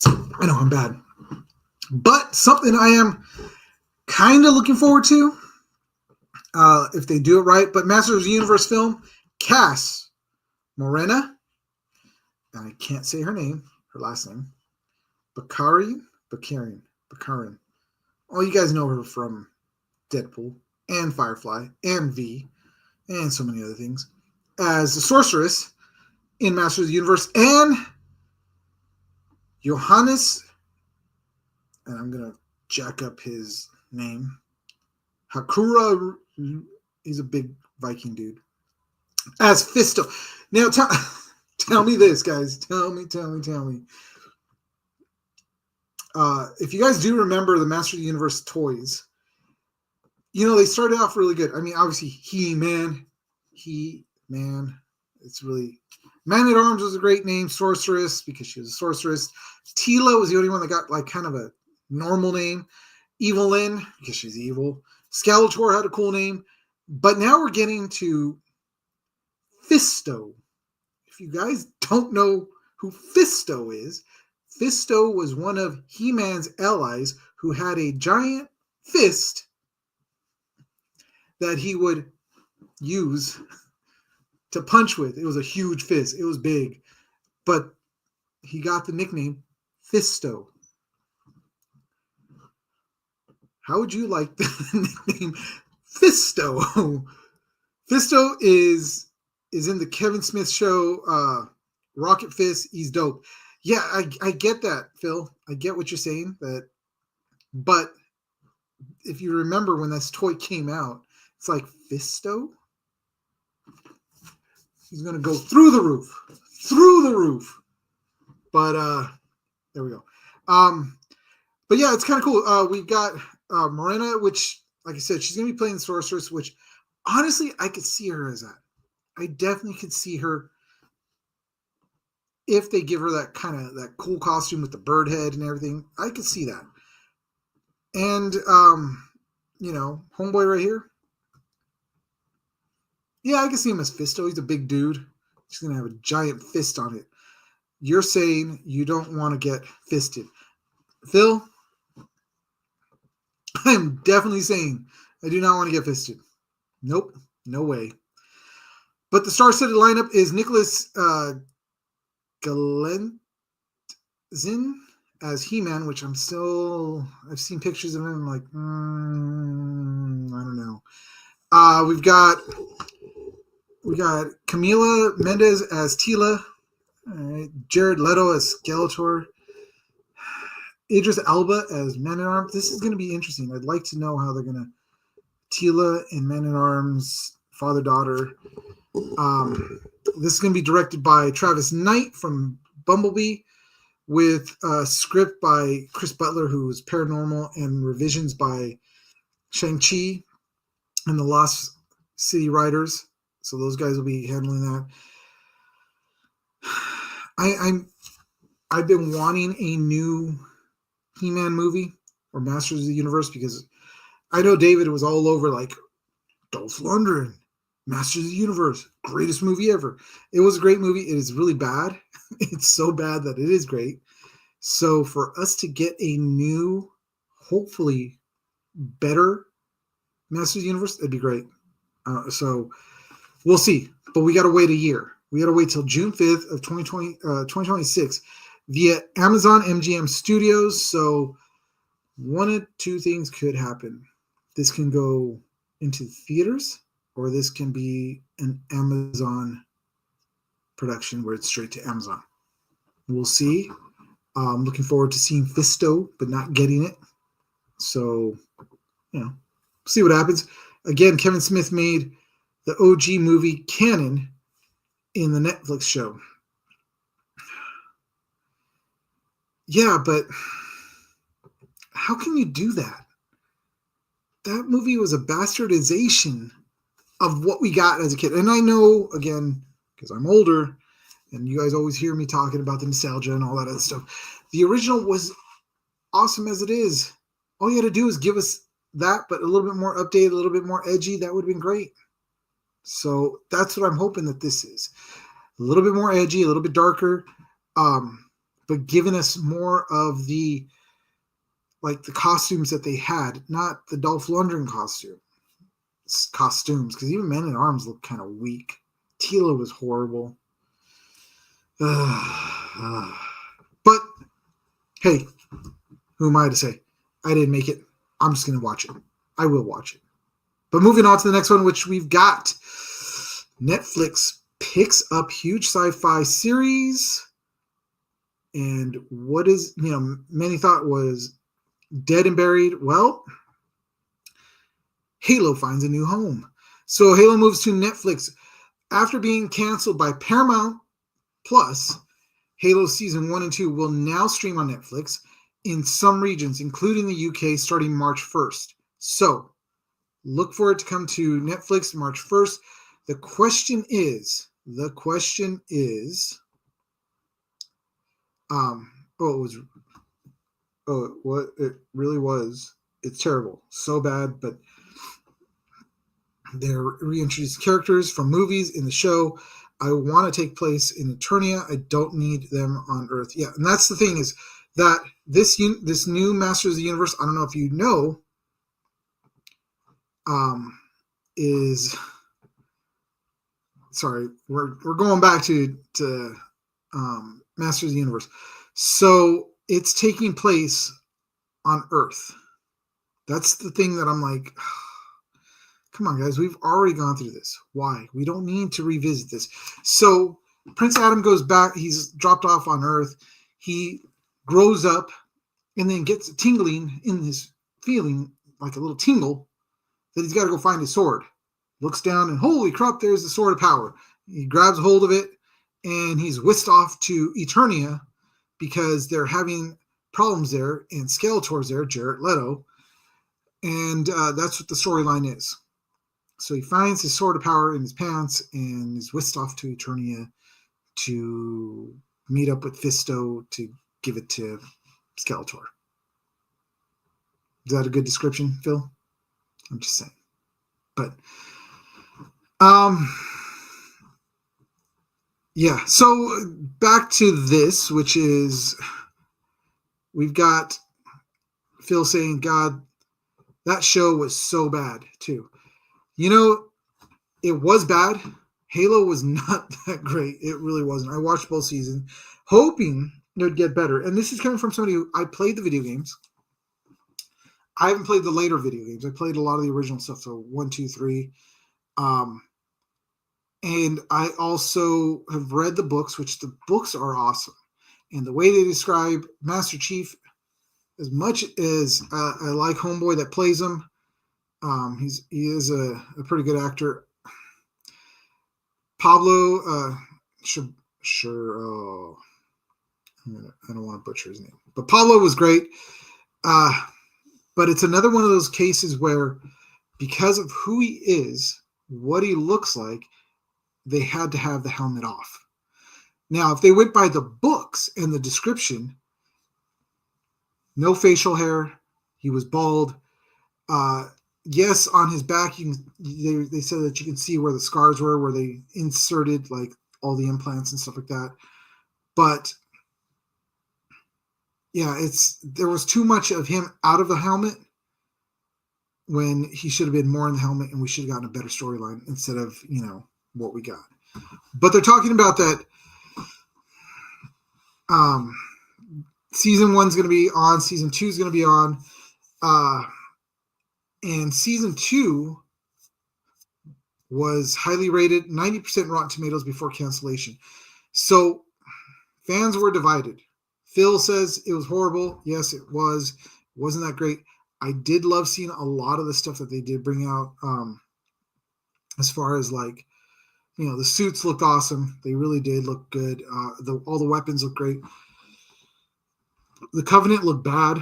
I know I'm bad. But something I am kind of looking forward to, if they do it right, but Masters of the Universe film, Cass Morena, and I can't say her last name, Bakarin. Oh, you guys know her from Deadpool and Firefly and V and so many other things, as the sorceress in Masters of the Universe, and Johannes, and I'm going to jack up his name, Hakura, he's a big Viking dude, as Fisto. Now, tell me this, guys. Tell me. If you guys do remember the Master of the Universe toys, they started off really good. I mean, obviously, He-Man. It's really... Man-at-Arms was a great name. Sorceress, because she was a sorceress. Teela was the only one that got like kind of a normal name. Evelyn, because she's evil. Skeletor had a cool name. But now we're getting to Fisto. If you guys don't know who Fisto is, Fisto was one of He-Man's allies who had a giant fist that he would use to punch with. It was a huge fist. It was big. But he got the nickname Fisto. How would you like the nickname Fisto? Fisto is in the Kevin Smith show, Rocket Fist. He's dope. Yeah, I get that, Phil. I get what you're saying. But if you remember when this toy came out, it's like, Fisto? He's going to go through the roof. But there we go. But yeah, it's kind of cool. We've got Morena, which, like I said, she's going to be playing the sorceress, which honestly, I could see her as that. I definitely could see her if they give her that kind of that cool costume with the bird head and everything. I could see that. And, homeboy right here. Yeah, I can see him as Fisto. He's a big dude. He's going to have a giant fist on it. You're saying you don't want to get fisted. Phil, I'm definitely saying I do not want to get fisted. Nope, no way. But the star-studded lineup is Nicholas Galentzin as He-Man, which I've seen pictures of him. I'm like, I don't know. We got Camila Mendes as Tila, Jared Leto as Skeletor, Idris Elba as Man at Arms. This is going to be interesting. I'd like to know how they're going to Tila and Man at Arms, father daughter. This is going to be directed by Travis Knight from Bumblebee, with a script by Chris Butler, who is Paranormal, and revisions by Shang-Chi and the Lost City writers. So those guys will be handling that. I've been wanting a new He-Man movie or Masters of the Universe, because I know David was all over like Dolph Lundgren, Masters of the Universe, greatest movie ever. It was a great movie. It is really bad. It's so bad that it is great. So for us to get a new, hopefully better Masters of the Universe, it'd be great. So we'll see. But we got to wait a year. We got to wait till June 5th of 2026 via Amazon MGM Studios. So one of two things could happen. This can go into theaters, or this can be an Amazon production where it's straight to Amazon. We'll see. I'm looking forward to seeing Fisto, but not getting it. So, see what happens. Again, Kevin Smith made the OG movie canon in the Netflix show. Yeah, but how can you do that? That movie was a bastardization of what we got as a kid. And I know, again, because I'm older, and you guys always hear me talking about the nostalgia and all that other stuff. The original was awesome as it is. All you had to do is give us that, but a little bit more updated, a little bit more edgy. That would have been great. So that's what I'm hoping that this is. A little bit more edgy, a little bit darker, but giving us more of the costumes that they had, not the Dolph Lundgren costumes, because even Man at Arms looked kind of weak. Tila was horrible. But hey, who am I to say? I didn't make it. I'm just going to watch it. I will watch it. But moving on to the next one, which we've got. Netflix picks up huge sci-fi series. And what is, many thought was dead and buried. Well, Halo finds a new home. So Halo moves to Netflix. After being canceled by Paramount Plus, Halo Season 1 and 2 will now stream on Netflix in some regions, including the UK, starting March 1st. So look for it to come to Netflix March 1st. The question is, it really was. It's terrible. So bad, but they're reintroduced characters from movies in the show. I want to take place in Eternia. I don't need them on Earth. Yeah, and that's the thing, is that this new Masters of the Universe, I don't know if you know, is, sorry, we're going back to Masters of the Universe. So it's taking place on Earth. That's the thing that I'm like, come on, guys, we've already gone through this. Why? We don't need to revisit this. So Prince Adam goes back. He's dropped off on Earth. He grows up and then gets a tingling in his feeling, like a little tingle, that he's got to go find his sword. Looks down and holy crap, there's the sword of power. He grabs hold of it and he's whisked off to Eternia because they're having problems there, and Skeletor's there, Jared Leto. And that's what the storyline is. So he finds his sword of power in his pants and is whisked off to Eternia to meet up with Fisto to give it to Skeletor. Is that a good description, Phil? I'm just saying. But yeah, so back to this, which is, we've got Phil saying, God, that show was so bad too. It was bad. Halo was not that great. It really wasn't. I watched both seasons hoping it would get better. And this is coming from somebody who, I played the video games. I haven't played the later video games. I played a lot of the original stuff, so 1, 2, 3. And I also have read the books, which the books are awesome. And the way they describe Master Chief, as much as I like Homeboy that plays him, he is a pretty good actor. Pablo, sure. I don't want to butcher his name, but Pablo was great. But it's another one of those cases where, because of who he is, what he looks like, they had to have the helmet off. Now, if they went by the books and the description, no facial hair, he was bald. Yes, on his back, they said that you can see where the scars were, where they inserted like all the implants and stuff like that. But yeah, there was too much of him out of the helmet when he should have been more in the helmet, and we should have gotten a better storyline instead of, what we got. But they're talking about that season 1's going to be on, season 2 is going to be on, and season 2 was highly rated, 90% Rotten Tomatoes before cancellation. So fans were divided. Phil says it was horrible. Yes, it was. It wasn't that great. I did love seeing a lot of the stuff that they did bring out, as far as like, the suits looked awesome. They really did look good. All the weapons looked great. The Covenant looked bad.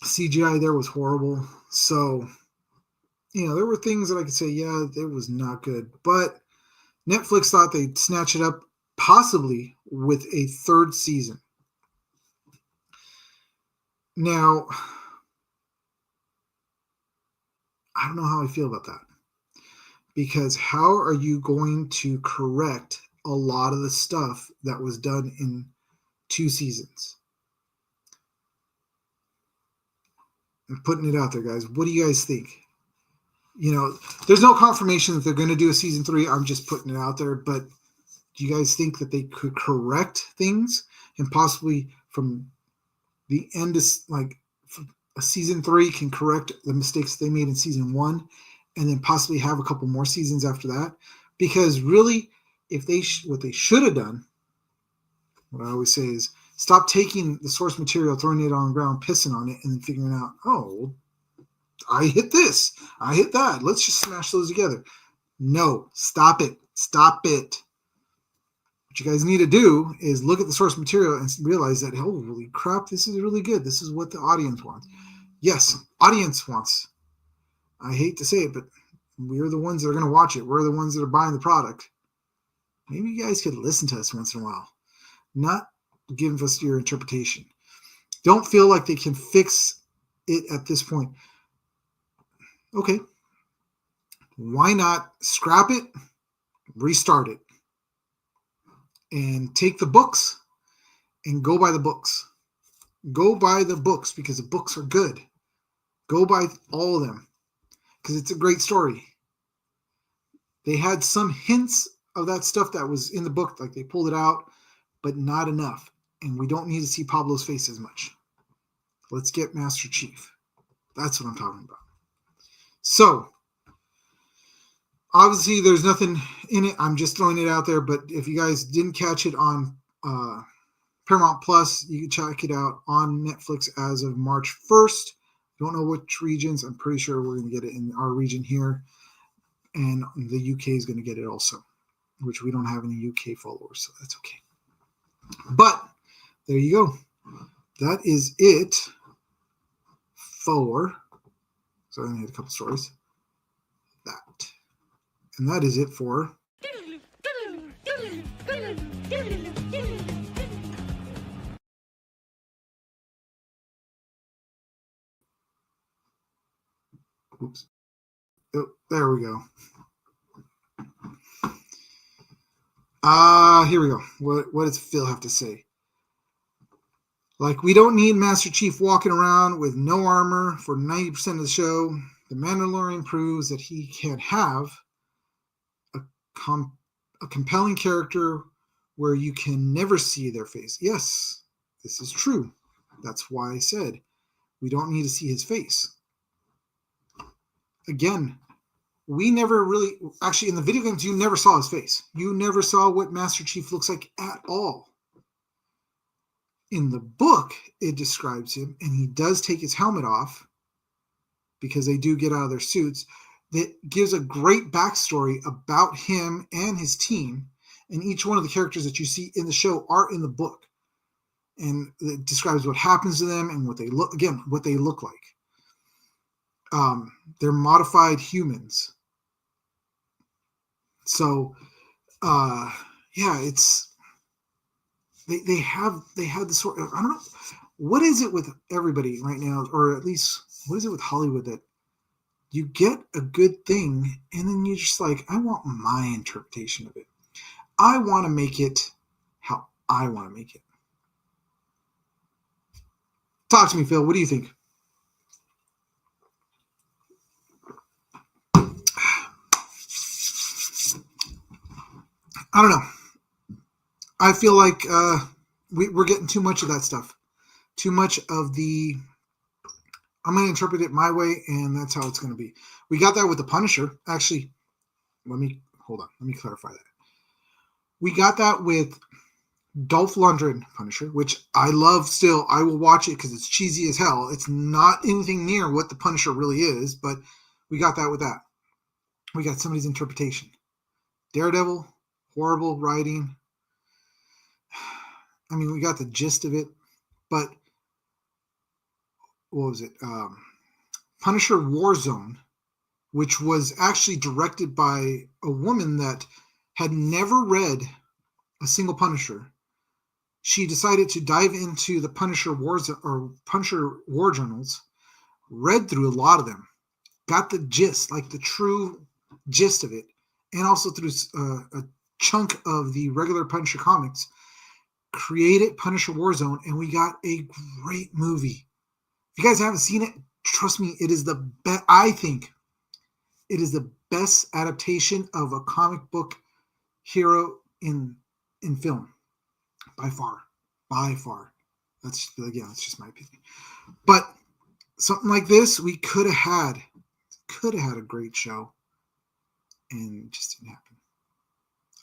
CGI there was horrible. So, there were things that I could say, yeah, it was not good. But Netflix thought they'd snatch it up, possibly with a 3rd season. Now, I don't know how I feel about that. Because how are you going to correct a lot of the stuff that was done in 2 seasons? I'm putting it out there, guys. What do you guys think? There's no confirmation that they're going to do a season 3. I'm just putting it out there. But do you guys think that they could correct things and possibly from the end of like a season 3 can correct the mistakes they made in season 1? And then possibly have a couple more seasons after that? Because really, if what they should have done, what I always say is, stop taking the source material, throwing it on the ground, pissing on it, and then figuring out, oh, I hit this, I hit that. Let's just smash those together. No, stop it. Stop it. What you guys need to do is look at the source material and realize that, holy crap, this is really good. This is what the audience wants. Yes, audience wants. I hate to say it, but we're the ones that are going to watch it. We're the ones that are buying the product. Maybe you guys could listen to us once in a while, not give us your interpretation. Don't feel like they can fix it at this point. Okay. Why not scrap it, restart it, and take the books and go by the books. Go by the books because the books are good. Go by all of them. Because it's a great story. They had some hints of that stuff that was in the book, like they pulled it out, but not enough. And we don't need to see Pablo's face as much. Let's get Master Chief. That's what I'm talking about. So, obviously there's nothing in it. I'm just throwing it out there, but if you guys didn't catch it on Paramount Plus, you can check it out on Netflix as of March 1st. Don't know which regions. I'm pretty sure we're going to get it in our region here, and the UK is going to get it also, which we don't have any UK followers, so that's okay. But there you go. That is it for. So I only had a couple stories. And that is it for. Oops. Oh, there we go. Here we go. What does Phil have to say? Like, we don't need Master Chief walking around with no armor for 90% of the show. The Mandalorian proves that he can have a compelling character where you can never see their face. Yes, this is true. That's why I said We don't need to see his face. Again, we never really, actually in the video games, you never saw his face. You never saw what Master Chief looks like at all. In the book, it describes him, and he does take his helmet off because they do get out of their suits. That gives a great backstory about him and his team, and each one of the characters that you see in the show are in the book. And it describes what happens to them and what they look like. They're modified humans. So, it's they have the sort of, I don't know, what is it with everybody right now, or at least what is it with Hollywood, that you get a good thing and then you're just like, I want my interpretation of it. I want to make it how I want to make it. Talk to me, Phil. What do you think? I don't know. I feel like we're getting too much of that stuff. Too much of the, I'm going to interpret it my way, and that's how it's going to be. We got that with the Punisher. Actually, let me clarify that. We got that with Dolph Lundgren Punisher, which I love still. I will watch it because it's cheesy as hell. It's not anything near what the Punisher really is, but we got that with that. We got somebody's interpretation. Daredevil, horrible writing. I mean, we got the gist of it, but what was it? Punisher Warzone, which was actually directed by a woman that had never read a single Punisher. She decided to dive into the Punisher War Journals, read through a lot of them, got the gist, like the true gist of it, and also through a chunk of the regular Punisher comics, created Punisher Warzone, and we got a great movie. If you guys haven't seen it, trust me, it is the best. I think it is the best adaptation of a comic book hero in film, by far. That's just my opinion. But something like this, we could have had a great show, and it just didn't happen.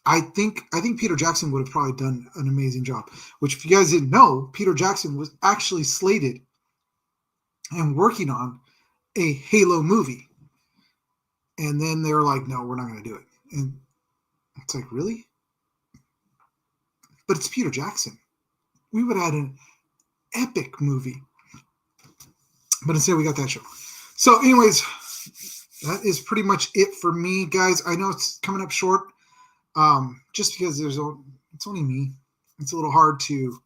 I think Peter Jackson would have probably done an amazing job. Which, if you guys didn't know, Peter Jackson was actually slated and working on a Halo movie. And then they were like, no, we're not going to do it. And it's like, really? But it's Peter Jackson. We would have had an epic movie. But instead, we got that show. So, anyways, that is pretty much it for me, guys. I know it's coming up short. Just because it's only me. It's a little hard to,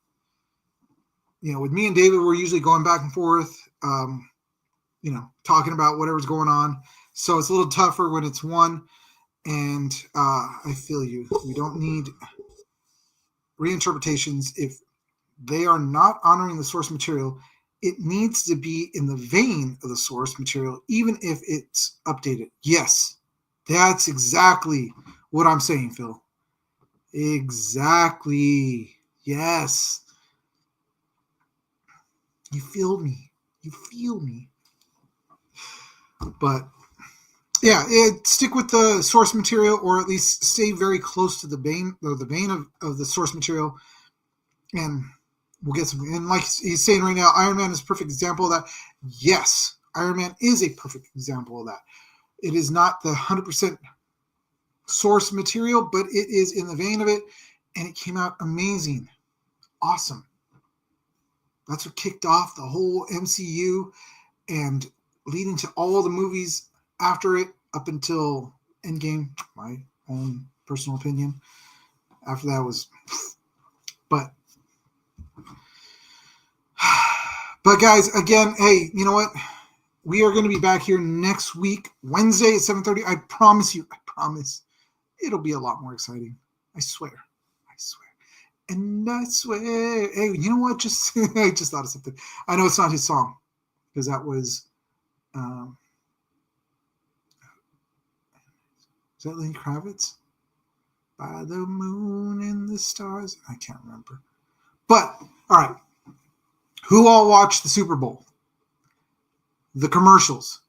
with me and David, we're usually going back and forth, talking about whatever's going on. So it's a little tougher when it's one. And I feel you. We don't need reinterpretations. If they are not honoring the source material, it needs to be in the vein of the source material, even if it's updated. Yes, that's exactly what I'm saying, Phil. Exactly. Yes. You feel me. But yeah, stick with the source material, or at least stay very close to the vein of the source material, and we'll get some. And like he's saying right now, Iron Man is a perfect example of that. Yes, Iron Man is a perfect example of that. It is not the 100% source material, but it is in the vein of it, and it came out amazing. Awesome. That's what kicked off the whole MCU and leading to all the movies after it up until Endgame, my own personal opinion. After that was, but guys, again, hey, you know what? We are going to be back here next week, Wednesday at 7:30. I promise. It'll be a lot more exciting. I swear. And I swear. Hey, you know what? I just thought of something. I know it's not his song, because that was, is that Lenny Kravitz? By the moon and the stars. I can't remember. But, all right. Who all watched the Super Bowl? The commercials.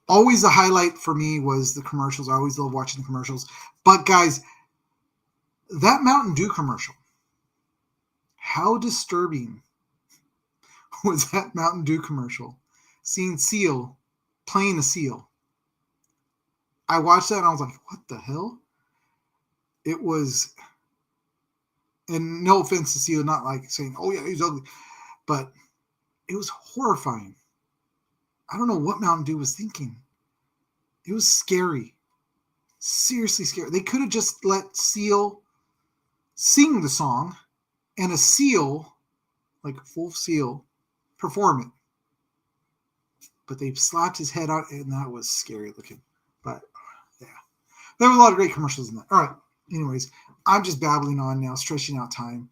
Always the highlight for me was the commercials. I always love watching the commercials. But guys, that Mountain Dew commercial, how disturbing was that Mountain Dew commercial? Seeing Seal playing a seal. I watched that and I was like, what the hell? It was, and no offense to Seal, not like saying, oh yeah, he's ugly, but it was horrifying. I don't know what Mountain Dew was thinking. It was scary. Seriously scary. They could have just let Seal sing the song and a seal, like a full seal, perform it. But they slapped his head out, and that was scary looking. But yeah, there was a lot of great commercials in that. All right. Anyways, I'm just babbling on now, stretching out time.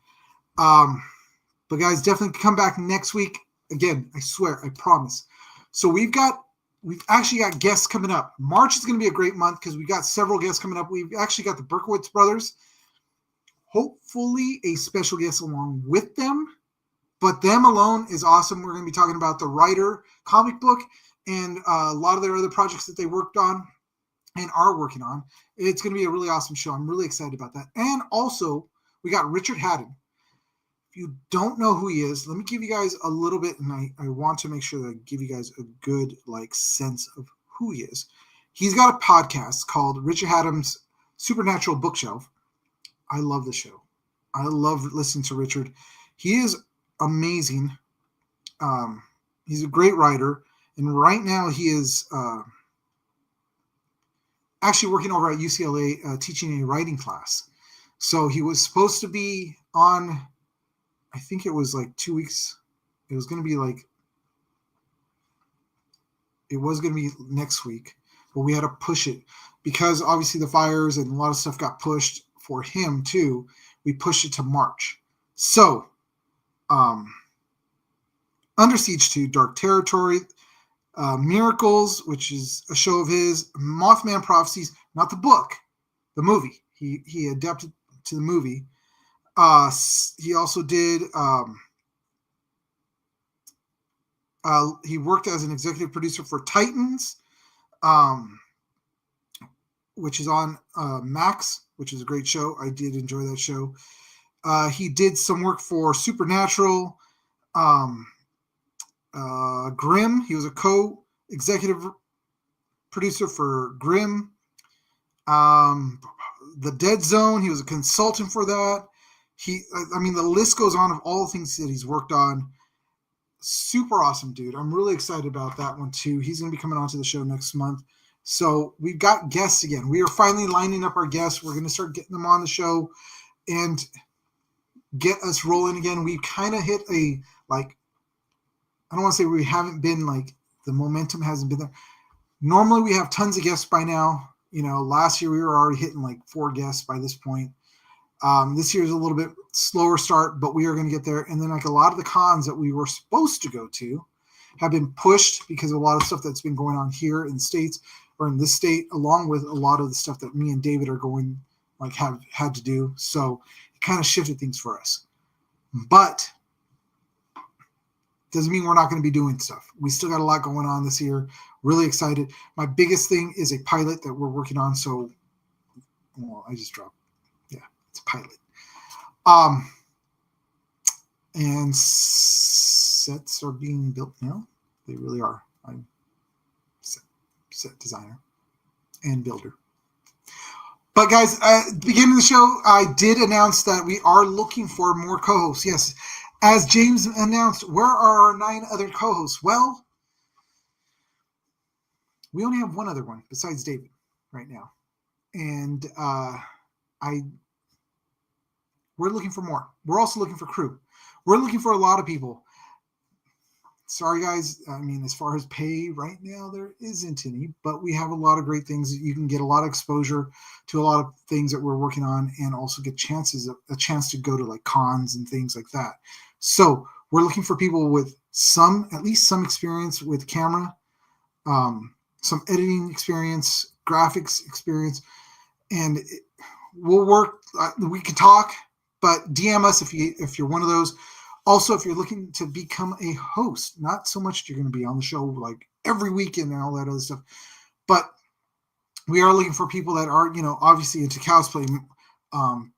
But guys, definitely come back next week. Again, I swear, I promise. So we've actually got guests coming up. March is going to be a great month because we got several guests coming up. We've actually got the Berkowitz brothers. Hopefully a special guest along with them. But them alone is awesome. We're going to be talking about the Writer comic book and a lot of their other projects that they worked on and are working on. It's going to be a really awesome show. I'm really excited about that. And also, we got Richard Haddon. If you don't know who he is, let me give you guys a little bit, and I want to make sure that I give you guys a good sense of who he is. He's got a podcast called Richard Haddon's Supernatural Bookshelf. I love the show. I love listening to Richard. He is amazing. He's a great writer, and right now he is actually working over at UCLA teaching a writing class. So he was supposed to be on, I think it was like 2 weeks. It was going to be next week, but we had to push it because obviously the fires and a lot of stuff got pushed for him too. We pushed it to March. So, Under Siege 2, Dark Territory, Miracles, which is a show of his, Mothman Prophecies, not the book, the movie. He adapted to the movie. He also did, he worked as an executive producer for Titans, which is on Max, which is a great show. I did enjoy that show. He did some work for Supernatural, Grimm. He was a co-executive producer for Grimm. The Dead Zone, he was a consultant for that. The list goes on of all the things that he's worked on. Super awesome dude. I'm really excited about that one too. He's going to be coming onto the show next month. So we've got guests again. We are finally lining up our guests. We're going to start getting them on the show and get us rolling again. We've kind of hit I don't want to say we haven't been the momentum hasn't been there. Normally we have tons of guests by now. Last year we were already hitting 4 guests by this point. This year is a little bit slower start, but we are going to get there. And then a lot of the cons that we were supposed to go to have been pushed because of a lot of stuff that's been going on here in the States or in this state, along with a lot of the stuff that me and David are going have had to do. So it kind of shifted things for us. But doesn't mean we're not going to be doing stuff. We still got a lot going on this year. Really excited. My biggest thing is a pilot that we're working on. So, I just dropped. Yeah, it's a pilot. And sets are being built now. They really are. I'm set designer and builder. But guys, at the beginning of the show, I did announce that we are looking for more co-hosts. Yes. As James announced, where are our 9 other co-hosts? Well, we only have one other one besides David right now. And we're looking for more. We're also looking for crew. We're looking for a lot of people. Sorry, guys. As far as pay right now, there isn't any, but we have a lot of great things. You can get a lot of exposure to a lot of things that we're working on and also get a chance to go to cons and things like that. So we're looking for people with at least some experience with camera, some editing experience, graphics experience, and we'll work. We can talk, but DM us if you're one of those. Also, if you're looking to become a host, not so much you're going to be on the show every weekend and all that other stuff. But we are looking for people that are, obviously into cosplay,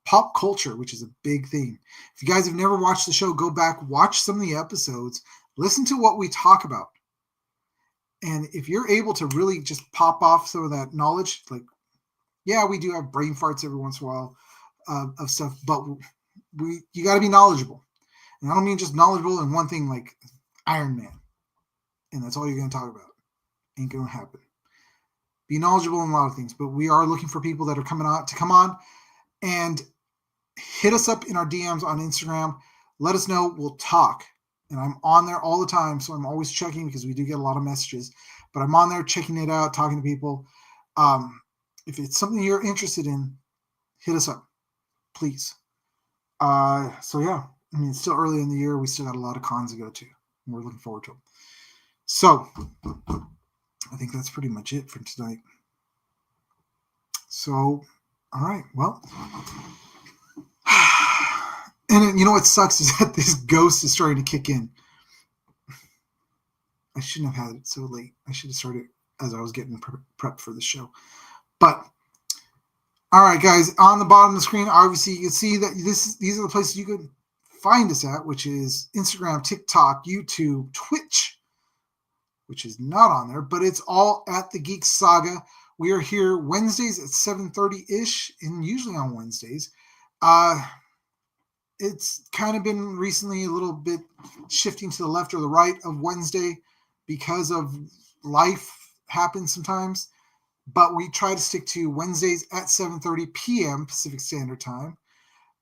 pop culture, which is a big thing. If you guys have never watched the show, go back, watch some of the episodes, listen to what we talk about. And if you're able to really just pop off some of that knowledge, like, yeah, we do have brain farts every once in a while of stuff, but you got to be knowledgeable. And I don't mean just knowledgeable in one thing like Iron Man. And that's all you're going to talk about. Ain't going to happen. Be knowledgeable in a lot of things, but we are looking for people that are coming out to come on and hit us up in our DMs on Instagram. Let us know. We'll talk. And I'm on there all the time, so I'm always checking because we do get a lot of messages. But I'm on there checking it out, talking to people. If it's something you're interested in, hit us up, please. So yeah, I mean, it's still early in the year. We still got a lot of cons to go to. And we're looking forward to them. So I think that's pretty much it for tonight. So, all right, well. And you know what sucks is that this ghost is starting to kick in. I shouldn't have had it so late. I should have started as I was getting prepped for the show. But, all right, guys, on the bottom of the screen, obviously you can see that these are the places you could find us at, which is Instagram, TikTok, YouTube, Twitch, which is not on there, but it's all at the Geek Saga. We are here Wednesdays at 7:30-ish, and usually on Wednesdays. It's kind of been recently a little bit shifting to the left or the right of Wednesday because of life happens sometimes. But we try to stick to Wednesdays at 7:30 p.m. Pacific Standard Time.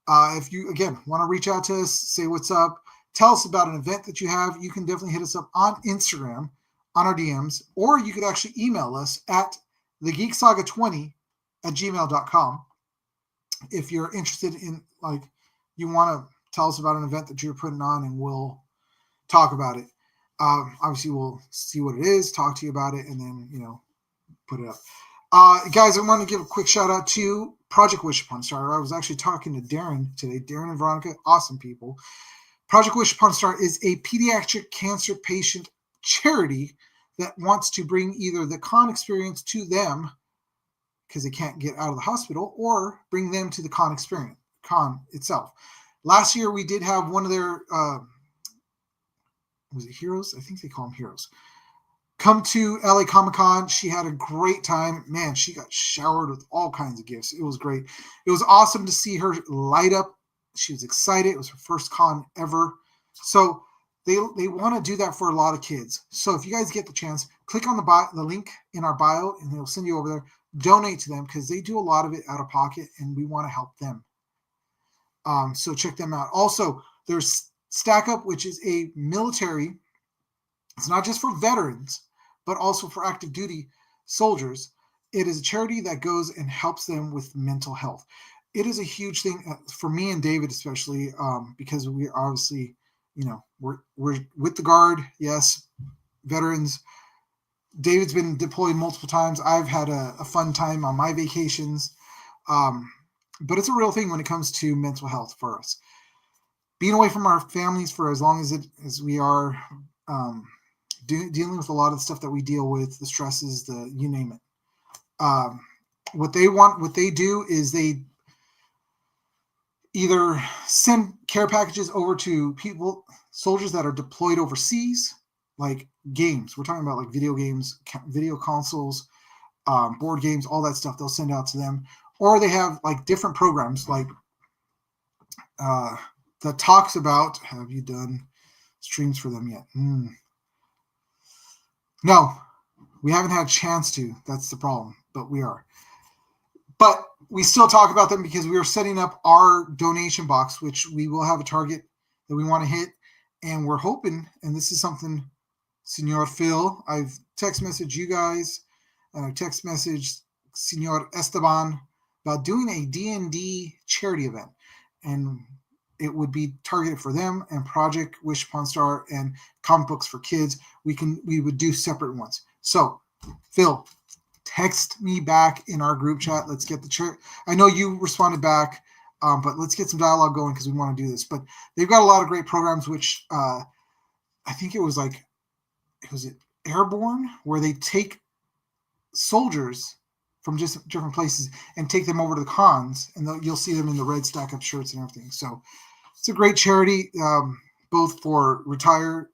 If you, again, want to reach out to us, say what's up, tell us about an event that you have, you can definitely hit us up on Instagram, on our DMs, or you could actually email us at thegeeksaga20@gmail.com if you're interested in, like, you want to tell us about an event that you're putting on, and we'll talk about it. Obviously, we'll see what it is, talk to you about it, and then, put it up. Guys, I want to give a quick shout out to Project Wish Upon a Star. I was actually talking to Darren today. Darren and Veronica, awesome people. Project Wish Upon a Star is a pediatric cancer patient charity that wants to bring either the con experience to them because they can't get out of the hospital, or bring them to the con itself. Last year, we did have one of their, was it heroes? I think they call them heroes. Come to LA Comic-Con. She had a great time. Man, she got showered with all kinds of gifts. It was great. It was awesome to see her light up. She was excited. It was her first con ever. So they want to do that for a lot of kids. So if you guys get the chance, click on the link in our bio, and they'll send you over there. Donate to them because they do a lot of it out of pocket, and we want to help them. So check them out. Also, there's Stack Up, which is a military. It's not just for veterans, but also for active duty soldiers. It is a charity that goes and helps them with mental health. It is a huge thing for me and David, especially because we obviously, we're with the Guard. Yes, veterans. David's been deployed multiple times. I've had a fun time on my vacations. But it's a real thing when it comes to mental health for us. Being away from our families for as long as we are, dealing with a lot of the stuff that we deal with, the stresses, you name it. What they do is they either send care packages over to soldiers that are deployed overseas, like games. We're talking about like video games, video consoles, board games, all that stuff. They'll send out to them. Or they have like different programs like that talks about, have you done streams for them yet? No, we haven't had a chance to. That's the problem, but we are. But we still talk about them because we are setting up our donation box, which we will have a target that we want to hit. And we're hoping, and this is something, Senor Phil, I've text messaged you guys, and I've text messaged Senor Esteban about doing a D&D charity event, and it would be targeted for them and Project Wish Upon Star and comic books for kids. We would do separate ones. So, Phil, text me back in our group chat. Let's get the charity. I know you responded back, but let's get some dialogue going because we want to do this. But they've got a lot of great programs, which I think it was Airborne, where they take soldiers from just different places and take them over to the cons, and you'll see them in the red stack up shirts and everything. So it's a great charity, both for retired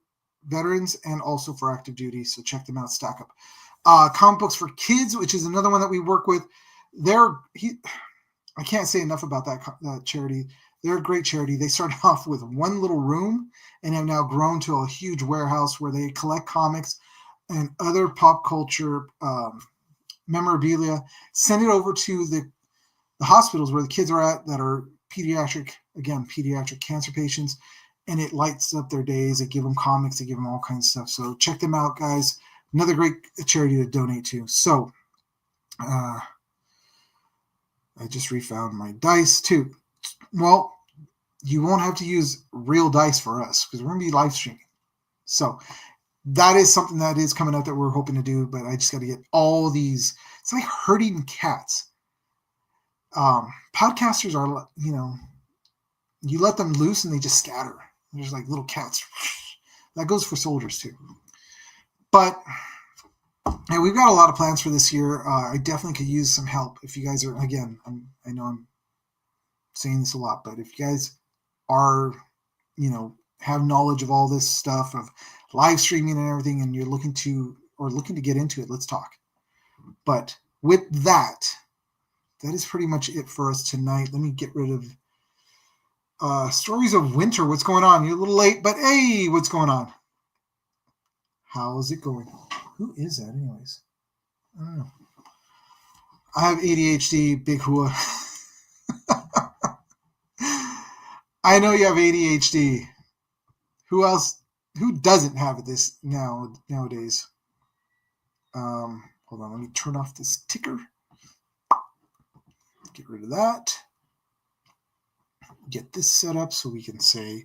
veterans and also for active duty. So check them out, Stack Up. Comic Books for Kids, which is another one that we work with. I can't say enough about that charity. They're a great charity. They started off with one little room and have now grown to a huge warehouse where they collect comics and other pop culture memorabilia, send it over to the hospitals where the kids are at that are pediatric cancer patients, and it lights up their days. They give them comics, they give them all kinds of stuff. So check them out, guys. Another great charity to donate to. So I just refound my dice too. Well, you won't have to use real dice for us because we're going to be live streaming. So that is something that is coming up that we're hoping to do, but I just got to get all these. It's like herding cats. Podcasters are, you let them loose and they just scatter. There's like little cats. That goes for soldiers too. But yeah, we've got a lot of plans for this year. I definitely could use some help. If you guys are, again, I know I'm saying this a lot, but if you guys are, have knowledge of all this stuff of live streaming and everything, and you're looking to get into it, let's talk. But with that is pretty much it for us tonight. Let me get rid of Stories of Winter. What's going on? You're a little late, but hey, what's going on? How is it going? Who is that anyways? I don't know. I have ADHD, big hua. I know you have ADHD. Who else? Who doesn't have this nowadays? Hold on, let me turn off this ticker. Get rid of that. Get this set up so we can say.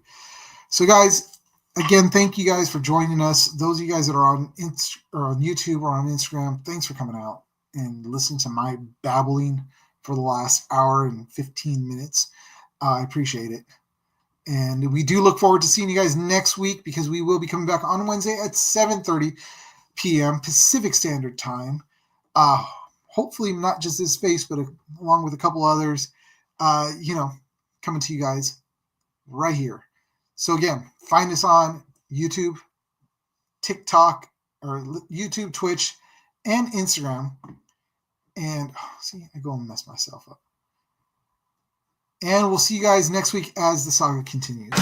So, guys, again, thank you guys for joining us. Those of you guys that are on YouTube or on Instagram, thanks for coming out and listening to my babbling for the last hour and 15 minutes. I appreciate it. And we do look forward to seeing you guys next week because we will be coming back on Wednesday at 7:30 p.m. Pacific Standard Time. Hopefully not just this space, but along with a couple others, coming to you guys right here. So again, find us on YouTube, TikTok, or YouTube, Twitch, and Instagram. And I go and mess myself up. And we'll see you guys next week as the saga continues.